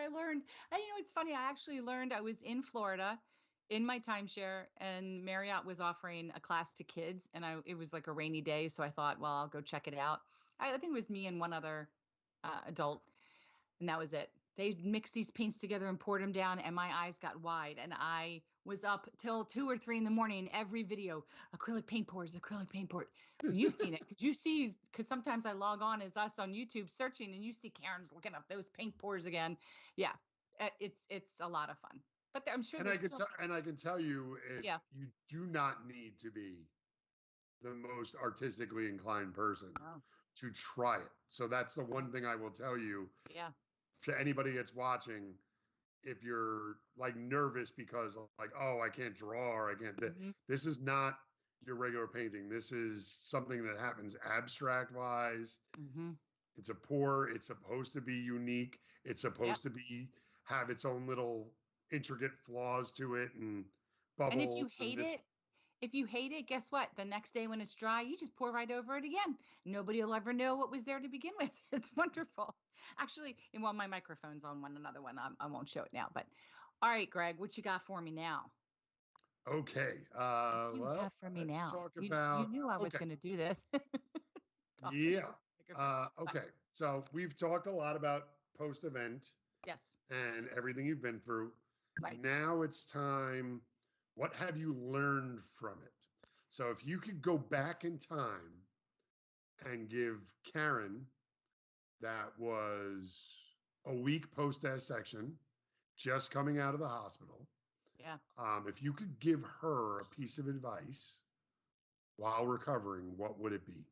learned. And it's funny. I actually learned I was in Florida in my timeshare and Marriott was offering a class to kids and it was like a rainy day. So I thought, well, I'll go check it out. I think it was me and one other adult and that was it. They mixed these paints together and poured them down, and my eyes got wide. And I was up till 2 or 3 in the morning. Every video, acrylic paint pours, acrylic paint pours. You've seen it because sometimes I log on as us on YouTube searching, and you see Karen's looking up those paint pours again. Yeah, it's a lot of fun. But I'm sure And there's so I can tell you, yeah. you do not need to be the most artistically inclined person Oh, to try it. So that's the one thing I will tell you yeah. to anybody that's watching. If you're like nervous because like, oh, I can't draw or I can't, Hmm. this is not your regular painting. This is something that happens abstract wise. Hmm. It's a pour. It's supposed to be unique. It's Yep. supposed to be have its own little intricate flaws to it and And if bubbles you and hate this. it, If you hate it, guess what? The next day when it's dry, you just pour right over it again. Nobody will ever know what was there to begin with. It's wonderful. Actually, and while my microphone's on another one, I won't show it now. But all right, Greg, what you got for me now? Okay. What do you Well, have for me let's now? talk You about. knew I was Okay. going to do this. Talking to Yeah. the microphone. Fun. Okay. So we've talked a lot about post event Yes. and everything you've been through. Right. Now it's time. What have you learned from it? So if you could go back in time and give Carin, that was a week post dissection, just coming out of the hospital, Yeah. if you could give her a piece of advice while recovering, what would it be?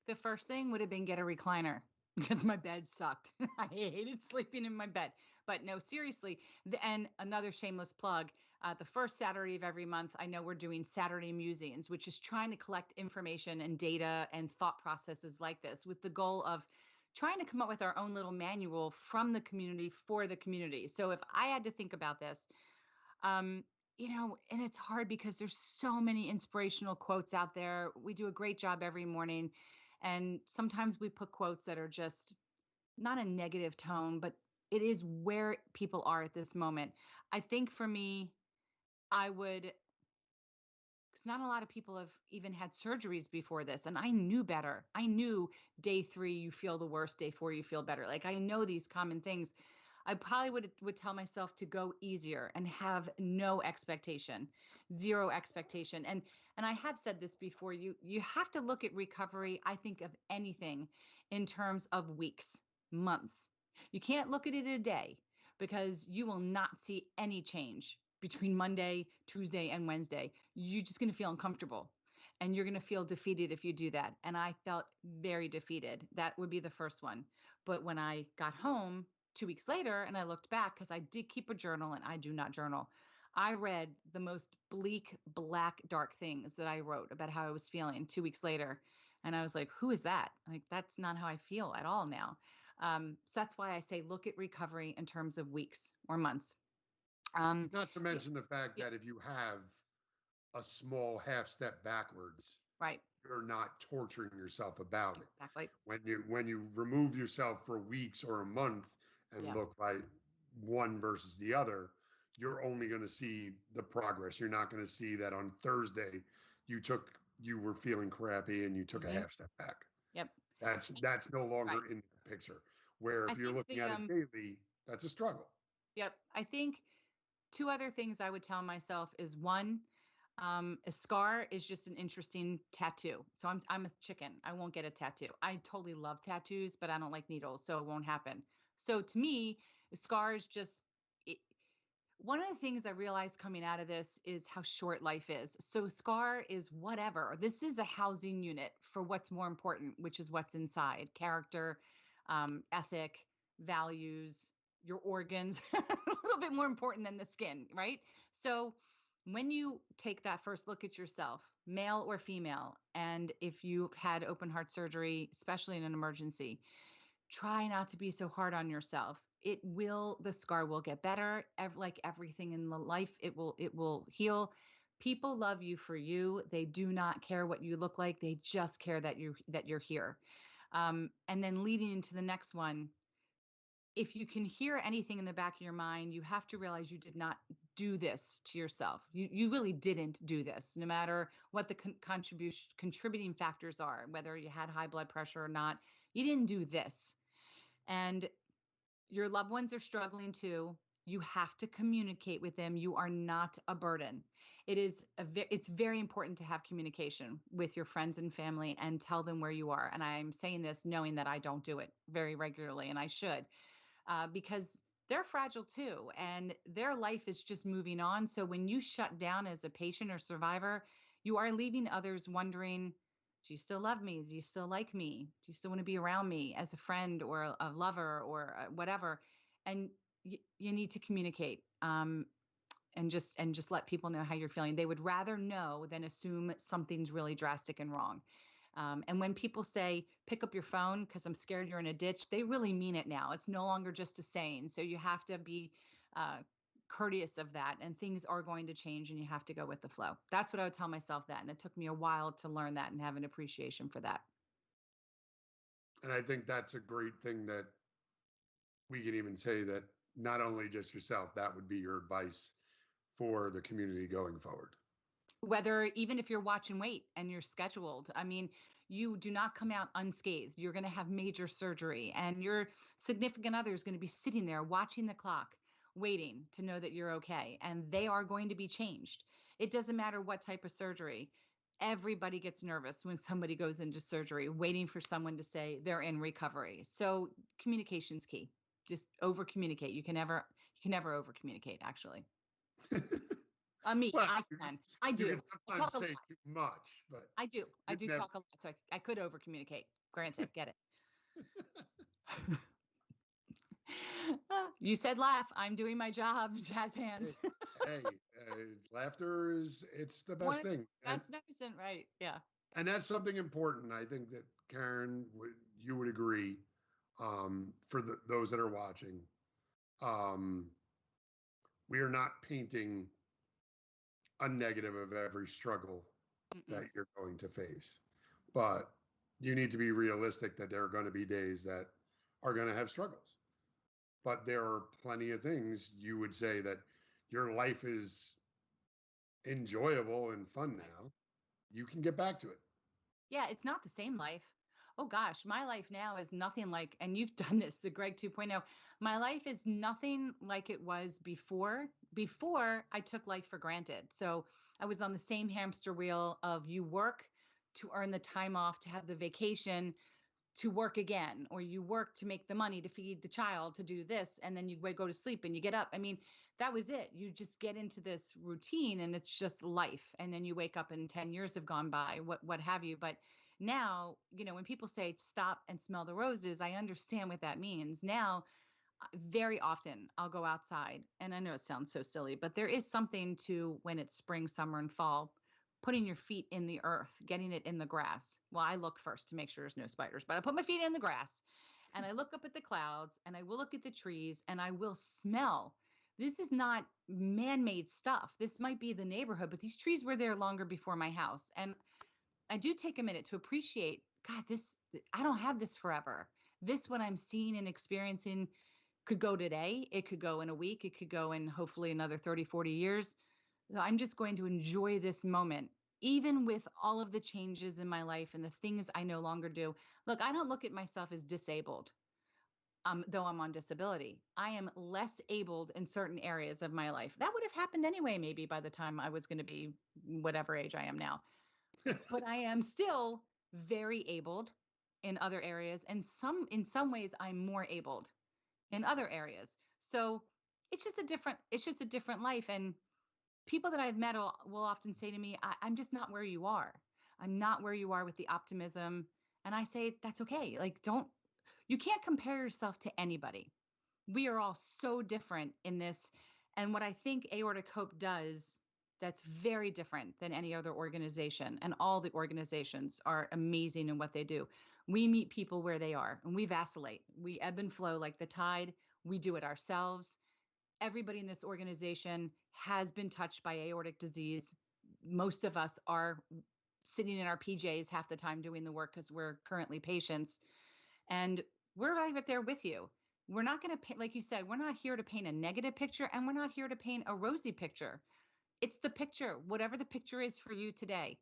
The first thing would have been get a recliner because my bed sucked. I hated sleeping in my bed. But no, seriously. And another shameless plug the first Saturday of every month, I know we're doing Saturday Musings, which is trying to collect information and data and thought processes like this with the goal of trying to come up with our own little manual from the community for the community. So if I had to think about this, um, and it's hard because there's so many inspirational quotes out there. We do a great job every morning. And sometimes we put quotes that are just not a negative tone, but it is where people are at this moment. I think for me, I would, because not a lot of people have even had surgeries before this. And I knew better. I knew day 3, you feel the worst, day 4, you feel better. Like I know these common things. I probably would tell myself to go easier and have no expectation, zero expectation. And I have said this before, you have to look at recovery, I think, of anything in terms of weeks, months. You can't look at it a day because you will not see any change between Monday, Tuesday, and Wednesday. You're just going to feel uncomfortable and you're going to feel defeated if you do that. And I felt very defeated. That would be the first one. But when I got home 2 weeks later and I looked back, because I did keep a journal and I do not journal, I read the most bleak, black, dark things that I wrote about how I was feeling 2 weeks later. And I was like, who is that? Like, that's not how I feel at all now. So that's why I say look at recovery in terms of weeks or months. Um, Not to yeah, mention the fact yeah, that if you have a small half step backwards, right, you're not torturing yourself about it. exactly. When you remove yourself for weeks or a month and Yeah. look like one versus the other, you're only going to see the progress. You're not going to see that on Thursday you were feeling crappy and you took a Hmm. half step back. Yep. That's no longer Right. in the picture. Where I if you're think looking at it daily, that's a struggle. yep. I think two other things I would tell myself is one, a scar is just an interesting tattoo. So I'm a chicken. I won't get a tattoo. I totally love tattoos, but I don't like needles, so it won't happen. So to me, a scar is just it, One of the things I realized coming out of this is how short life is. So scar is whatever. This is a housing unit for what's more important, which is what's inside: character, ethic, values, your organs, a little bit more important than the skin, right? So when you take that first look at yourself, male or female, and if you've had open heart surgery, especially in an emergency, try not to be so hard on yourself. The scar will get better. Like everything in the life, it will heal. People love you for you. They do not care what you look like. They just care that you're here. And then leading into the next one, if you can hear anything in the back of your mind, you have to realize you did not do this to yourself. You really didn't do this, no matter what the contributing factors are, whether you had high blood pressure or not. You didn't do this. And your loved ones are struggling too. You have to communicate with them. You are not a burden. It's very important to have communication with your friends and family and tell them where you are. And I'm saying this knowing that I don't do it very regularly, and I should, because they're fragile too, and their life is just moving on. So when you shut down as a patient or survivor, you are leaving others wondering, do you still love me? Do you still like me? Do you still want to be around me as a friend or a lover or whatever? And you need to communicate, and just let people know how you're feeling. They would rather know than assume something's really drastic and wrong. And when people say, pick up your phone because I'm scared you're in a ditch, they really mean it now. It's no longer just a saying. So you have to be uh, courteous of that, and things are going to change and you have to go with the flow. That's what I would tell myself that. And it took me a while to learn that and have an appreciation for that. And I think that's a great thing that we can even say that not only just yourself, that would be your advice for the community going forward. Whether even if you're watch and wait and you're scheduled, I mean, you do not come out unscathed. You're going to have major surgery, and your significant other is going to be sitting there watching the clock, waiting to know that you're okay. And they are going to be changed. It doesn't matter what type of surgery. Everybody gets nervous when somebody goes into surgery, waiting for someone to say they're in recovery. So communication's key. Just over communicate. You can never over communicate, actually. Me, Well, I can. I you do. can I sometimes talk a lot. say too much, but I do. I you do never. talk a lot, so I could over communicate. Granted, get it. You said laugh. I'm doing my job. Jazz hands. Hey, laughter it's the One best of the thing, best medicine, right? Yeah. and that's something important. I think that Carin, you would agree, for those that are watching. Um, we are not painting a negative of every struggle that Mm-mm. you're going to face, but you need to be realistic that there are going to be days that are going to have struggles. But there are plenty of things you would say that your life is enjoyable and fun now. You can get back to it. Yeah, it's not the same life. Oh gosh, my life now is nothing like, and you've done this, the Greg 2.0. My life is nothing like it was before. Before I took life for granted. So I was on the same hamster wheel of you work to earn the time off, to have the vacation, to work again, or you work to make the money to feed the child, to do this, and then you go to sleep and you get up. I mean, that was it. You just get into this routine and it's just life. And then you wake up and 10 years have gone by, what have you. But now, when people say stop and smell the roses, I understand what that means. Now, very often I'll go outside, and I know it sounds so silly, but there is something to when it's spring, summer, and fall, putting your feet in the earth, getting it in the grass. Well, I look first to make sure there's no spiders, but I put my feet in the grass and I look up at the clouds and I will look at the trees and I will smell. This is not man made stuff. This might be the neighborhood, but these trees were there longer before my house. And I do take a minute to appreciate, God, I don't have this forever. This, what I'm seeing and experiencing, could go today. It could go in a week. It could go in hopefully another 30, 40 years. So I'm just going to enjoy this moment, even with all of the changes in my life and the things I no longer do. Look, I don't look at myself as disabled, though I'm on disability. I am less abled in certain areas of my life. That would have happened anyway, maybe by the time I was going to be whatever age I am now. But I am still very abled in other areas. And in some ways, I'm more abled in other areas. So it's just a different life. And people that I've met will often say to me, I'm just not where you are. I'm not where you are with the optimism. And I say, that's okay. Like, you can't compare yourself to anybody. We are all so different in this. And what I think Aortic Hope does that's very different than any other organization, and all the organizations are amazing in what they do. We meet people where they are and we vacillate. We ebb and flow like the tide. We do it ourselves. Everybody in this organization has been touched by aortic disease. Most of us are sitting in our PJs half the time doing the work because we're currently patients. And we're right there with you. We're not going to paint, like you said, we're not here to paint a negative picture, and we're not here to paint a rosy picture. It's the picture, whatever the picture is for you today.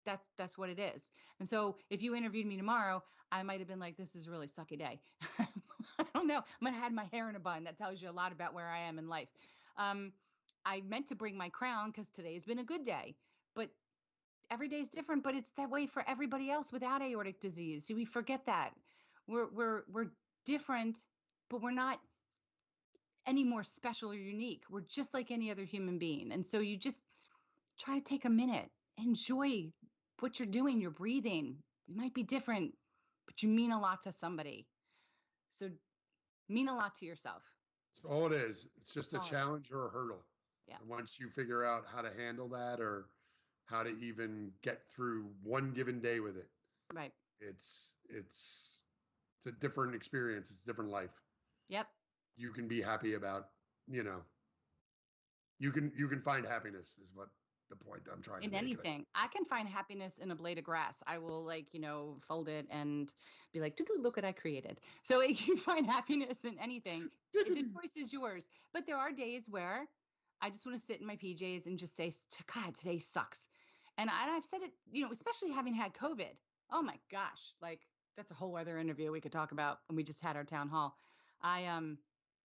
That's what it is. And so if you interviewed me tomorrow, I might have been like, this is a really sucky day. I don't know. I might have had my hair in a bun. That tells you a lot about where I am in life. Um, I meant to bring my crown because today's been a good day, but every day is different. But it's that way for everybody else without aortic disease. So we forget that we're different, but we're not any more special or unique. We're just like any other human being. And so you just try to take a minute, enjoy what you're doing. You're breathing. It might be different, but you mean a lot to somebody. So mean a lot to yourself. That's all it is. It's just a All it is. challenge or a hurdle. Yeah. And once you figure out how to handle that or how to even get through one given day with it, Right. it's a different experience. It's a different life. Yep. You can be happy about, you know, you can find happiness is what the point I'm trying to In make. anything. I can find happiness in a blade of grass. I will, like, fold it and be like, look what I created. So you can find happiness in anything. The choice is yours. But there are days where I just want to sit in my PJs and just say, God, today sucks. And I've said it, especially having had COVID. Oh my gosh. Like, that's a whole other interview we could talk about. And we just had our town hall. I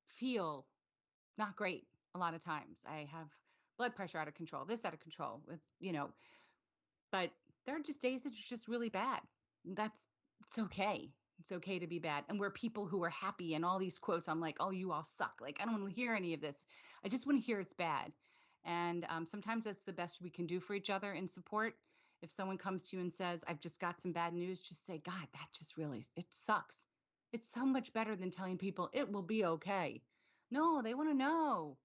feel not great a lot of times. I have blood pressure out of control, this out of control. But there are just days that are just really bad. It's okay. It's okay to be bad. And we're people who are happy, and all these quotes, I'm like, oh, you all suck. Like, I don't want to hear any of this. I just want to hear it's bad. And sometimes that's the best we can do for each other in support. If someone comes to you and says, I've just got some bad news, just say, God, that just really, it sucks. It's so much better than telling people it will be okay. No, they want to know.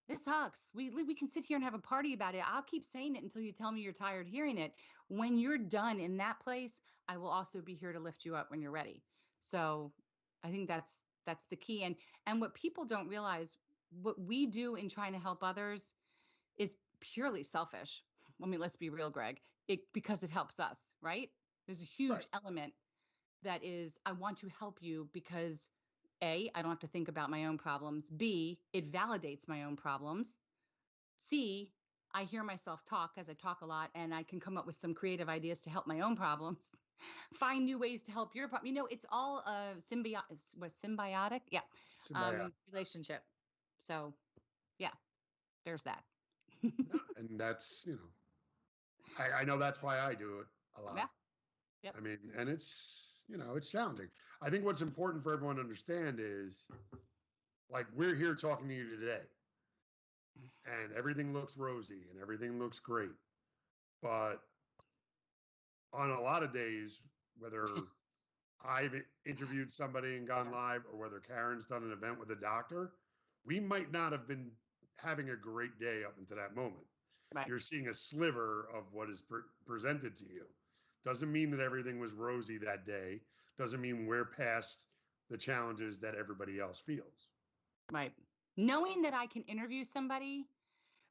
This sucks. We can sit here and have a party about it. I'll keep saying it until you tell me you're tired hearing it. When you're done in that place, I will also be here to lift you up when you're ready. So I think that's the key. And what people don't realize, what we do in trying to help others is purely selfish. I mean, let's be real, Greg. Because it helps us, right? There's a huge element that is, I want to help you because A, I don't have to think about my own problems. B, it validates my own problems. C, I hear myself talk because I talk a lot, and I can come up with some creative ideas to help my own problems. Find new ways to help your problem. It's all a symbiotic? Yeah. Symbiotic. Relationship. So yeah, there's that. And that's, I know that's why I do it a lot. Yeah. Yep. I mean, and it's challenging. I think what's important for everyone to understand is, like, we're here talking to you today, and everything looks rosy and everything looks great. But on a lot of days, whether I've interviewed somebody and gone live, or whether Carin's done an event with a doctor, we might not have been having a great day up until that moment. Right. You're seeing a sliver of what is presented to you. Doesn't mean that everything was rosy that day. Doesn't mean we're past the challenges that everybody else feels. Right. Knowing that I can interview somebody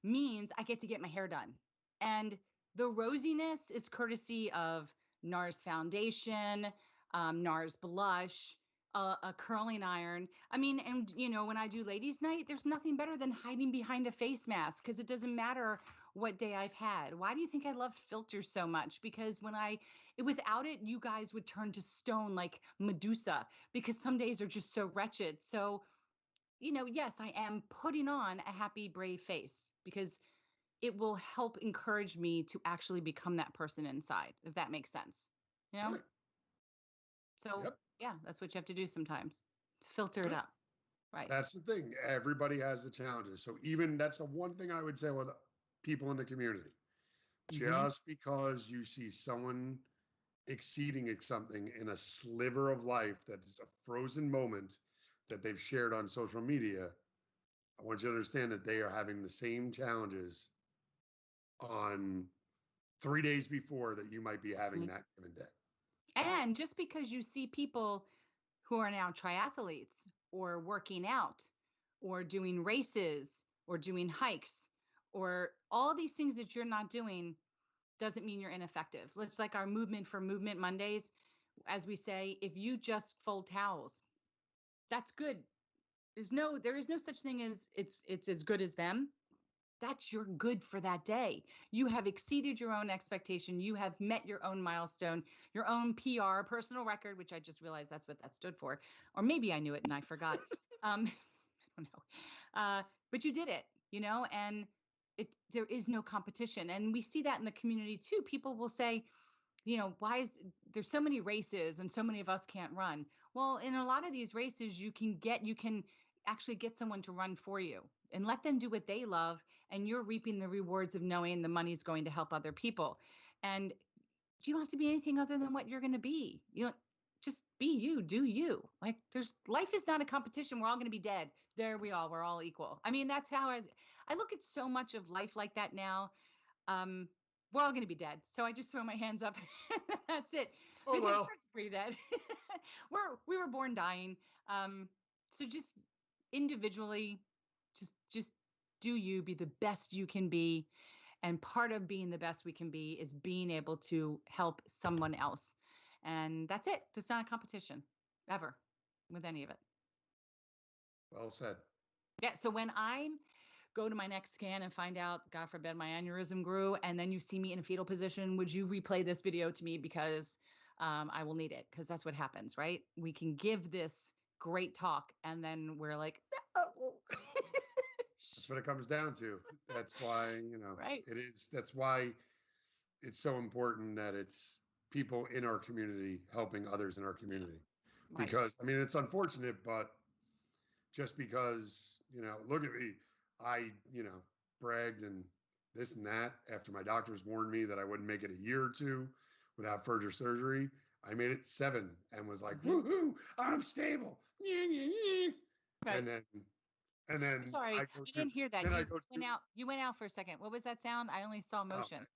means I get to get my hair done. And the rosiness is courtesy of NARS foundation, NARS blush, a curling iron. I mean, and when I do ladies' night, there's nothing better than hiding behind a face mask, because it doesn't matter what day I've had. Why do you think I love filters so much? Because without it, you guys would turn to stone like Medusa, because some days are just so wretched. So, yes, I am putting on a happy, brave face because it will help encourage me to actually become that person inside, if that makes sense. Right. So yeah, that's what you have to do sometimes to filter it up. Right. That's the thing. Everybody has the challenges. So even that's the one thing I would say with people in the community. Mm-hmm. Just because you see someone exceeding something in a sliver of life that's a frozen moment that they've shared on social media, I want you to understand that they are having the same challenges on 3 days before that you might be having that given day. And just because you see people who are now triathletes or working out or doing races or doing hikes or all these things that you're not doing doesn't mean you're ineffective. It's like our movement for Movement Mondays. As we say, if you just fold towels, that's good. There is no such thing as it's as good as them. That's your good for that day. You have exceeded your own expectation. You have met your own milestone, your own PR, personal record, which I just realized that's what that stood for. Or maybe I knew it and I forgot. I don't know. But you did it, and there is no competition. And we see that in the community too. People will say, why is there's so many races and so many of us can't run? Well, in a lot of these races, you can actually get someone to run for you and let them do what they love. And you're reaping the rewards of knowing the money's going to help other people. And you don't have to be anything other than what you're going to be. You don't just be you, do you. Like life is not a competition. We're all going to be dead. We're all equal. I mean, that's how I look at so much of life like that now. We're all going to be dead. So I just throw my hands up. That's it. Oh, Because well. we're just pretty dead. We were born dying. So just individually, just do you, be the best you can be. And part of being the best we can be is being able to help someone else. And that's it. It's not a competition ever with any of it. Well said. Yeah. So when I go to my next scan and find out, God forbid, my aneurysm grew, and then you see me in a fetal position, would you replay this video to me? Because I will need it, because that's what happens, right? We can give this great talk and then we're like, no. That's what it comes down to. That's why, Right. that's why it's so important that it's people in our community helping others in our community. Right. Because, I mean, it's unfortunate, but just because, look at me, I, bragged and this and that after my doctors warned me that I wouldn't make it a year or two without further surgery. I made it 7 and was like, woohoo, I'm stable. Right. And then Sorry, I go I to, didn't hear that. then I You go went to, out. You went out for a second. What was that sound? I only saw motion.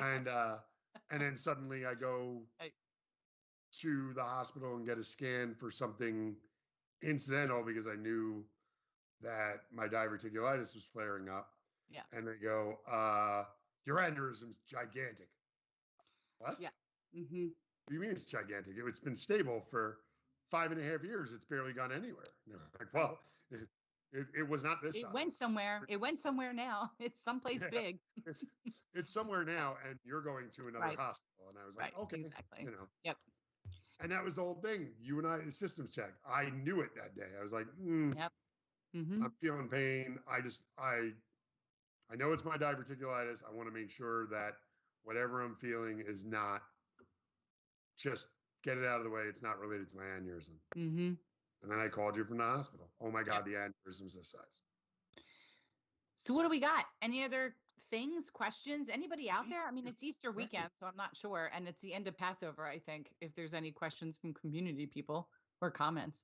and then suddenly I go to the hospital and get a scan for something incidental because I knew that my diverticulitis was flaring up. Yeah. And they go, your aneurysm's gigantic. What? Yeah. Mm-hmm. What do you mean it's gigantic? It's been stable for 5.5 years. It's barely gone anywhere. And they're like, well, it was not this It size. went somewhere. It went somewhere now. It's someplace big. It's somewhere now, and you're going to another hospital. And I was like, okay, exactly. Yep. And that was the whole thing. You and I, systems check. I knew it that day. I was like, yep. Mm-hmm. I'm feeling pain. I know it's my diverticulitis. I want to make sure that whatever I'm feeling is not just get it out of the way. It's not related to my aneurysm. Mm-hmm. And then I called you from the hospital. Oh my God, the aneurysm's this size. So what do we got? Any other things, questions? Anybody out there? I mean, it's Easter weekend, so I'm not sure. And it's the end of Passover, I think, if there's any questions from community people or comments.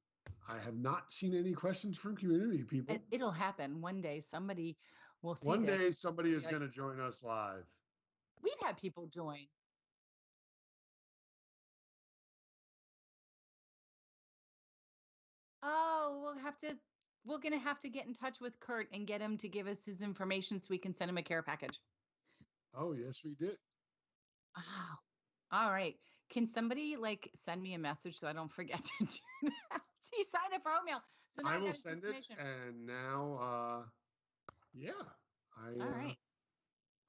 I have not seen any questions from community people. It'll happen one day. Somebody will see One this. day somebody is going to join us live. We've had people join. Oh, we're going to have to get in touch with Kurt and get him to give us his information so we can send him a care package. Oh, yes, we did. Oh, all right. Can somebody send me a message so I don't forget to do that? So you sign up for oatmeal. So now I will send it. And now, all right.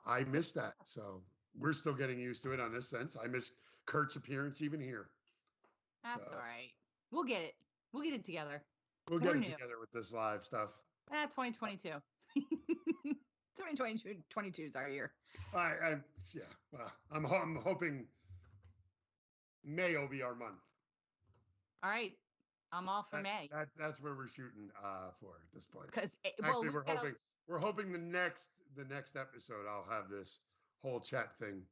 I missed that. So we're still getting used to it on this sense. I miss Kurt's appearance even here. That's all right. We'll get it. We'll get it together. We'll get it together with this live stuff. 2022. 2022 is our year. Well, I'm hoping May will be our month. All right. I'm all for May. That's where we're shooting for at this point. Because Actually, we're hoping the next episode I'll have this whole chat thing.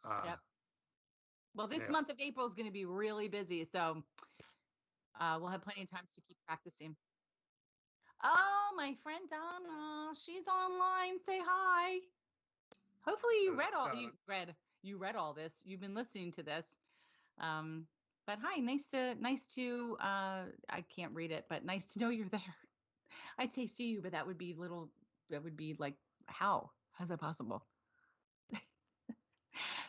Yep. Well, this month of April is going to be really busy, so we'll have plenty of time to keep practicing. Oh, my friend Donna, she's online. Say hi. Hopefully you read all this. You've been listening to this. But hi, nice to I can't read it, but nice to know you're there. I'd say see you, but that would be like how's that possible?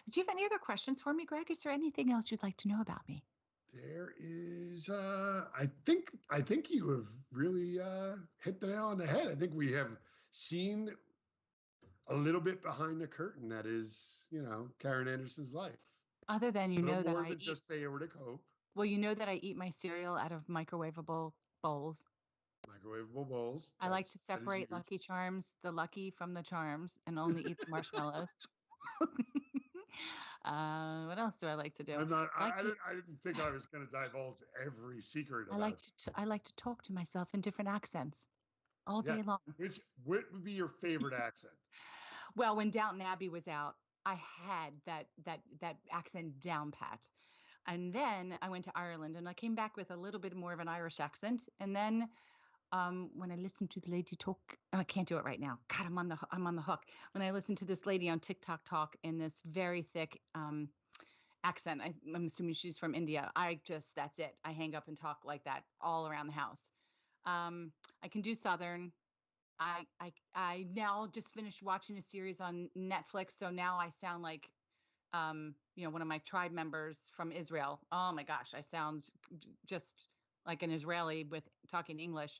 Do you have any other questions for me, Greg? Is there anything else you'd like to know about me? There is I think you have really hit the nail on the head. I think we have seen a little bit behind the curtain that is, Carin Andersen's life. Other than more than just aortic hope. Well, you know that I eat my cereal out of microwavable bowls. Microwavable bowls. I like to separate Lucky Charms, the Lucky from the Charms, and only eat the marshmallows. What else do I like to do? I didn't think I was going to divulge every secret. I like to talk to myself in different accents all day long. What would be your favorite accent? Well, when Downton Abbey was out, I had that accent down pat. And then I went to Ireland and I came back with a little bit more of an Irish accent. And then when I listened to the lady talk, I can't do it right now. God, I'm on the hook. When I listened to this lady on TikTok talk in this very thick accent, I'm assuming she's from India. That's it. I hang up and talk like that all around the house. I can do Southern. I now just finished watching a series on Netflix, so now I sound like one of my tribe members from Israel. Oh my gosh, I sound just like an Israeli with talking English.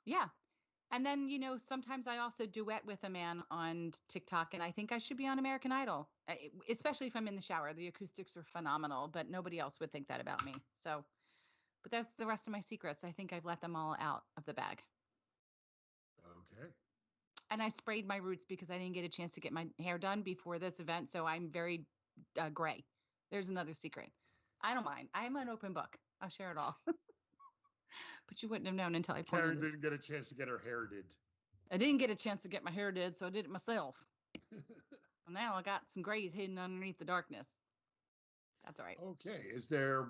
Yeah. And then, sometimes I also duet with a man on TikTok, and I think I should be on American Idol, especially if I'm in the shower. The acoustics are phenomenal, but nobody else would think that about me. So, but that's the rest of my secrets. I think I've let them all out of the bag. Okay. And I sprayed my roots because I didn't get a chance to get my hair done before this event. So I'm very gray. There's another secret. I don't mind. I'm an open book. I'll share it all. But you wouldn't have known until I pointed Carin didn't get a chance to get her hair did. I didn't get a chance to get my hair did, so I did it myself. Well, now I got some grays hidden underneath the darkness. That's all right. Okay. Is there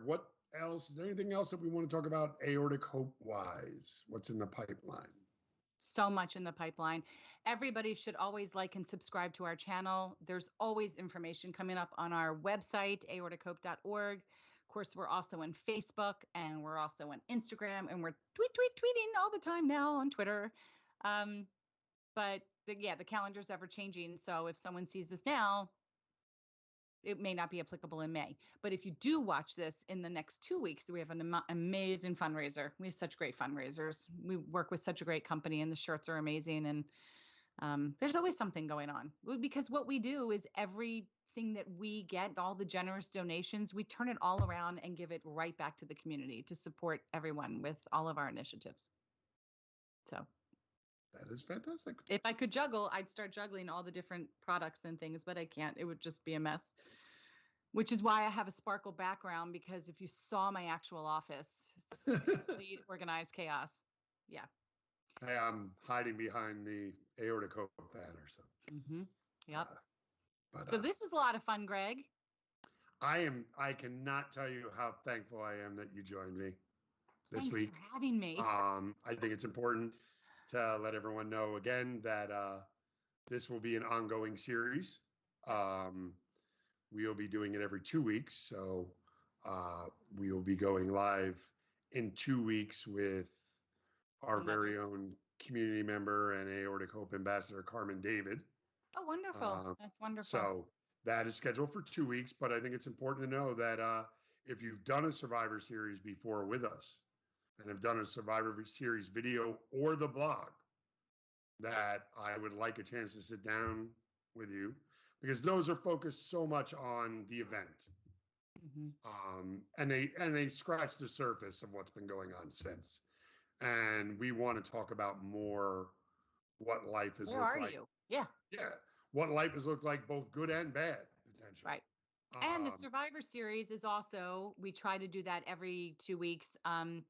anything else that we want to talk about aortic hope wise? What's in the pipeline? So much in the pipeline. Everybody should always like and subscribe to our channel. There's always information coming up on our website, aortichope.org. Of course, we're also on Facebook and we're also on Instagram, and we're tweeting all the time now on Twitter. But the calendar's ever changing. So if someone sees this now, it may not be applicable in May. But if you do watch this in the next 2 weeks, we have an amazing fundraiser. We have such great fundraisers. We work with such a great company, and the shirts are amazing. And there's always something going on, because what we do is everything that we get, all the generous donations, we turn it all around and give it right back to the community to support everyone with all of our initiatives. So that is fantastic. If I could juggle, I'd start juggling all the different products and things, but I can't. It would just be a mess, which is why I have a sparkle background, because if you saw my actual office, it's complete organized chaos. Yeah. Hey, I'm hiding behind the aortic hope banner. So. Mm-hmm. Yep. So this was a lot of fun, Greg. I cannot tell you how thankful I am that you joined me this week. Thanks for having me. I think it's important to let everyone know again that this will be an ongoing series. We'll be doing it every 2 weeks. So we will be going live in 2 weeks with our very own community member and Aortic Hope Ambassador, Carmen David. Oh, wonderful. That's wonderful. So that is scheduled for 2 weeks, but I think it's important to know that if you've done a Survivor Series before with us and have done a Survivor Series video or the blog, that I would like a chance to sit down with you, because those are focused so much on the event. Mm-hmm. And they scratch the surface of what's been going on since. And we want to talk about more what life has looked like. Where are you? Yeah. Yeah. What life has looked like, both good and bad, potentially. Right. And the Survivor Series is also, we try to do that every 2 weeks. And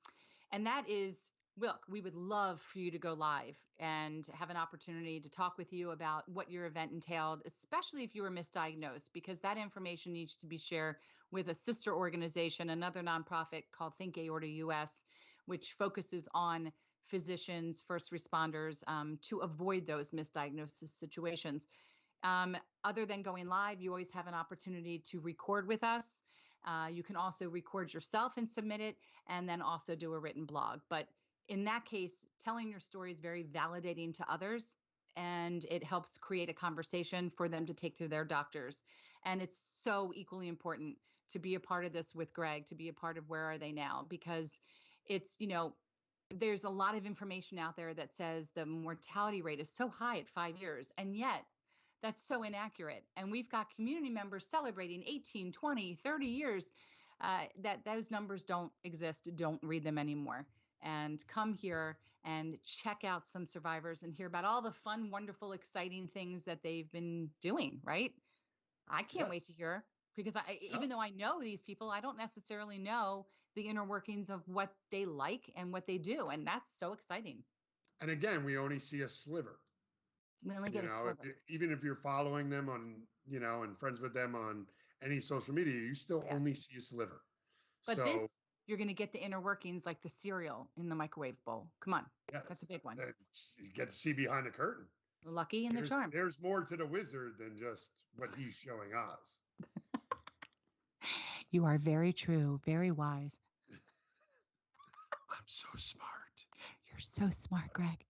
that is, look, we would love for you to go live and have an opportunity to talk with you about what your event entailed, especially if you were misdiagnosed, because that information needs to be shared with a sister organization, another nonprofit called Think Aorta US, which focuses on physicians, first responders, to avoid those misdiagnosis situations. Other than going live, you always have an opportunity to record with us. You can also record yourself and submit it, and then also do a written blog. But in that case, telling your story is very validating to others, and it helps create a conversation for them to take to their doctors. And it's so equally important to be a part of this with Greg, to be a part of Where Are They Now? Because it's, there's a lot of information out there that says the mortality rate is so high at 5 years, and yet that's so inaccurate. And we've got community members celebrating 18, 20, 30 years, that those numbers don't exist. Don't read them anymore. And come here and check out some survivors and hear about all the fun, wonderful, exciting things that they've been doing, right? I can't wait to hear, because even though I know these people, I don't necessarily know the inner workings of what they like and what they do. And that's so exciting. And again, we only see a sliver. We only get a sliver. Even if you're following them on, and friends with them on any social media, you still only see a sliver. But this, you're going to get the inner workings, like the cereal in the microwave bowl. Come on. That's a big one. You get to see behind the curtain. Lucky and the charm. There's more to the wizard than just what he's showing us. You are very true, very wise. I'm so smart. You're so smart, Greg.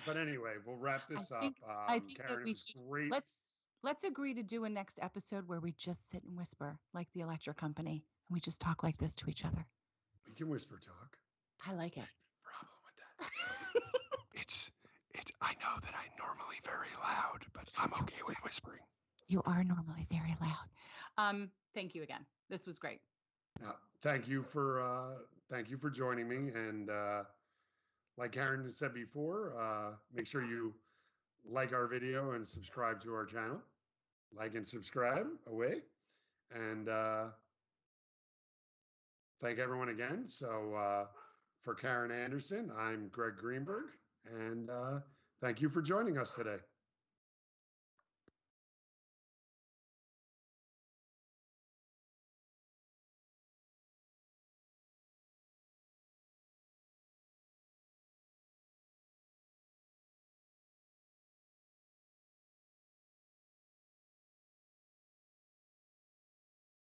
But anyway, we'll wrap this up. I think Carin, that we should, great. Let's agree to do a next episode where we just sit and whisper like the electric company, and we just talk like this to each other. We can whisper talk. I like it. Problem with that. I know that I'm normally very loud, but I'm okay with whispering. You are normally very loud. Thank you again. This was great. Thank you for joining me. And like Carin said before, make sure you like our video and subscribe to our channel. Like and subscribe away. And thank everyone again. So for Carin Andersen, I'm Greg Greenberg. And thank you for joining us today.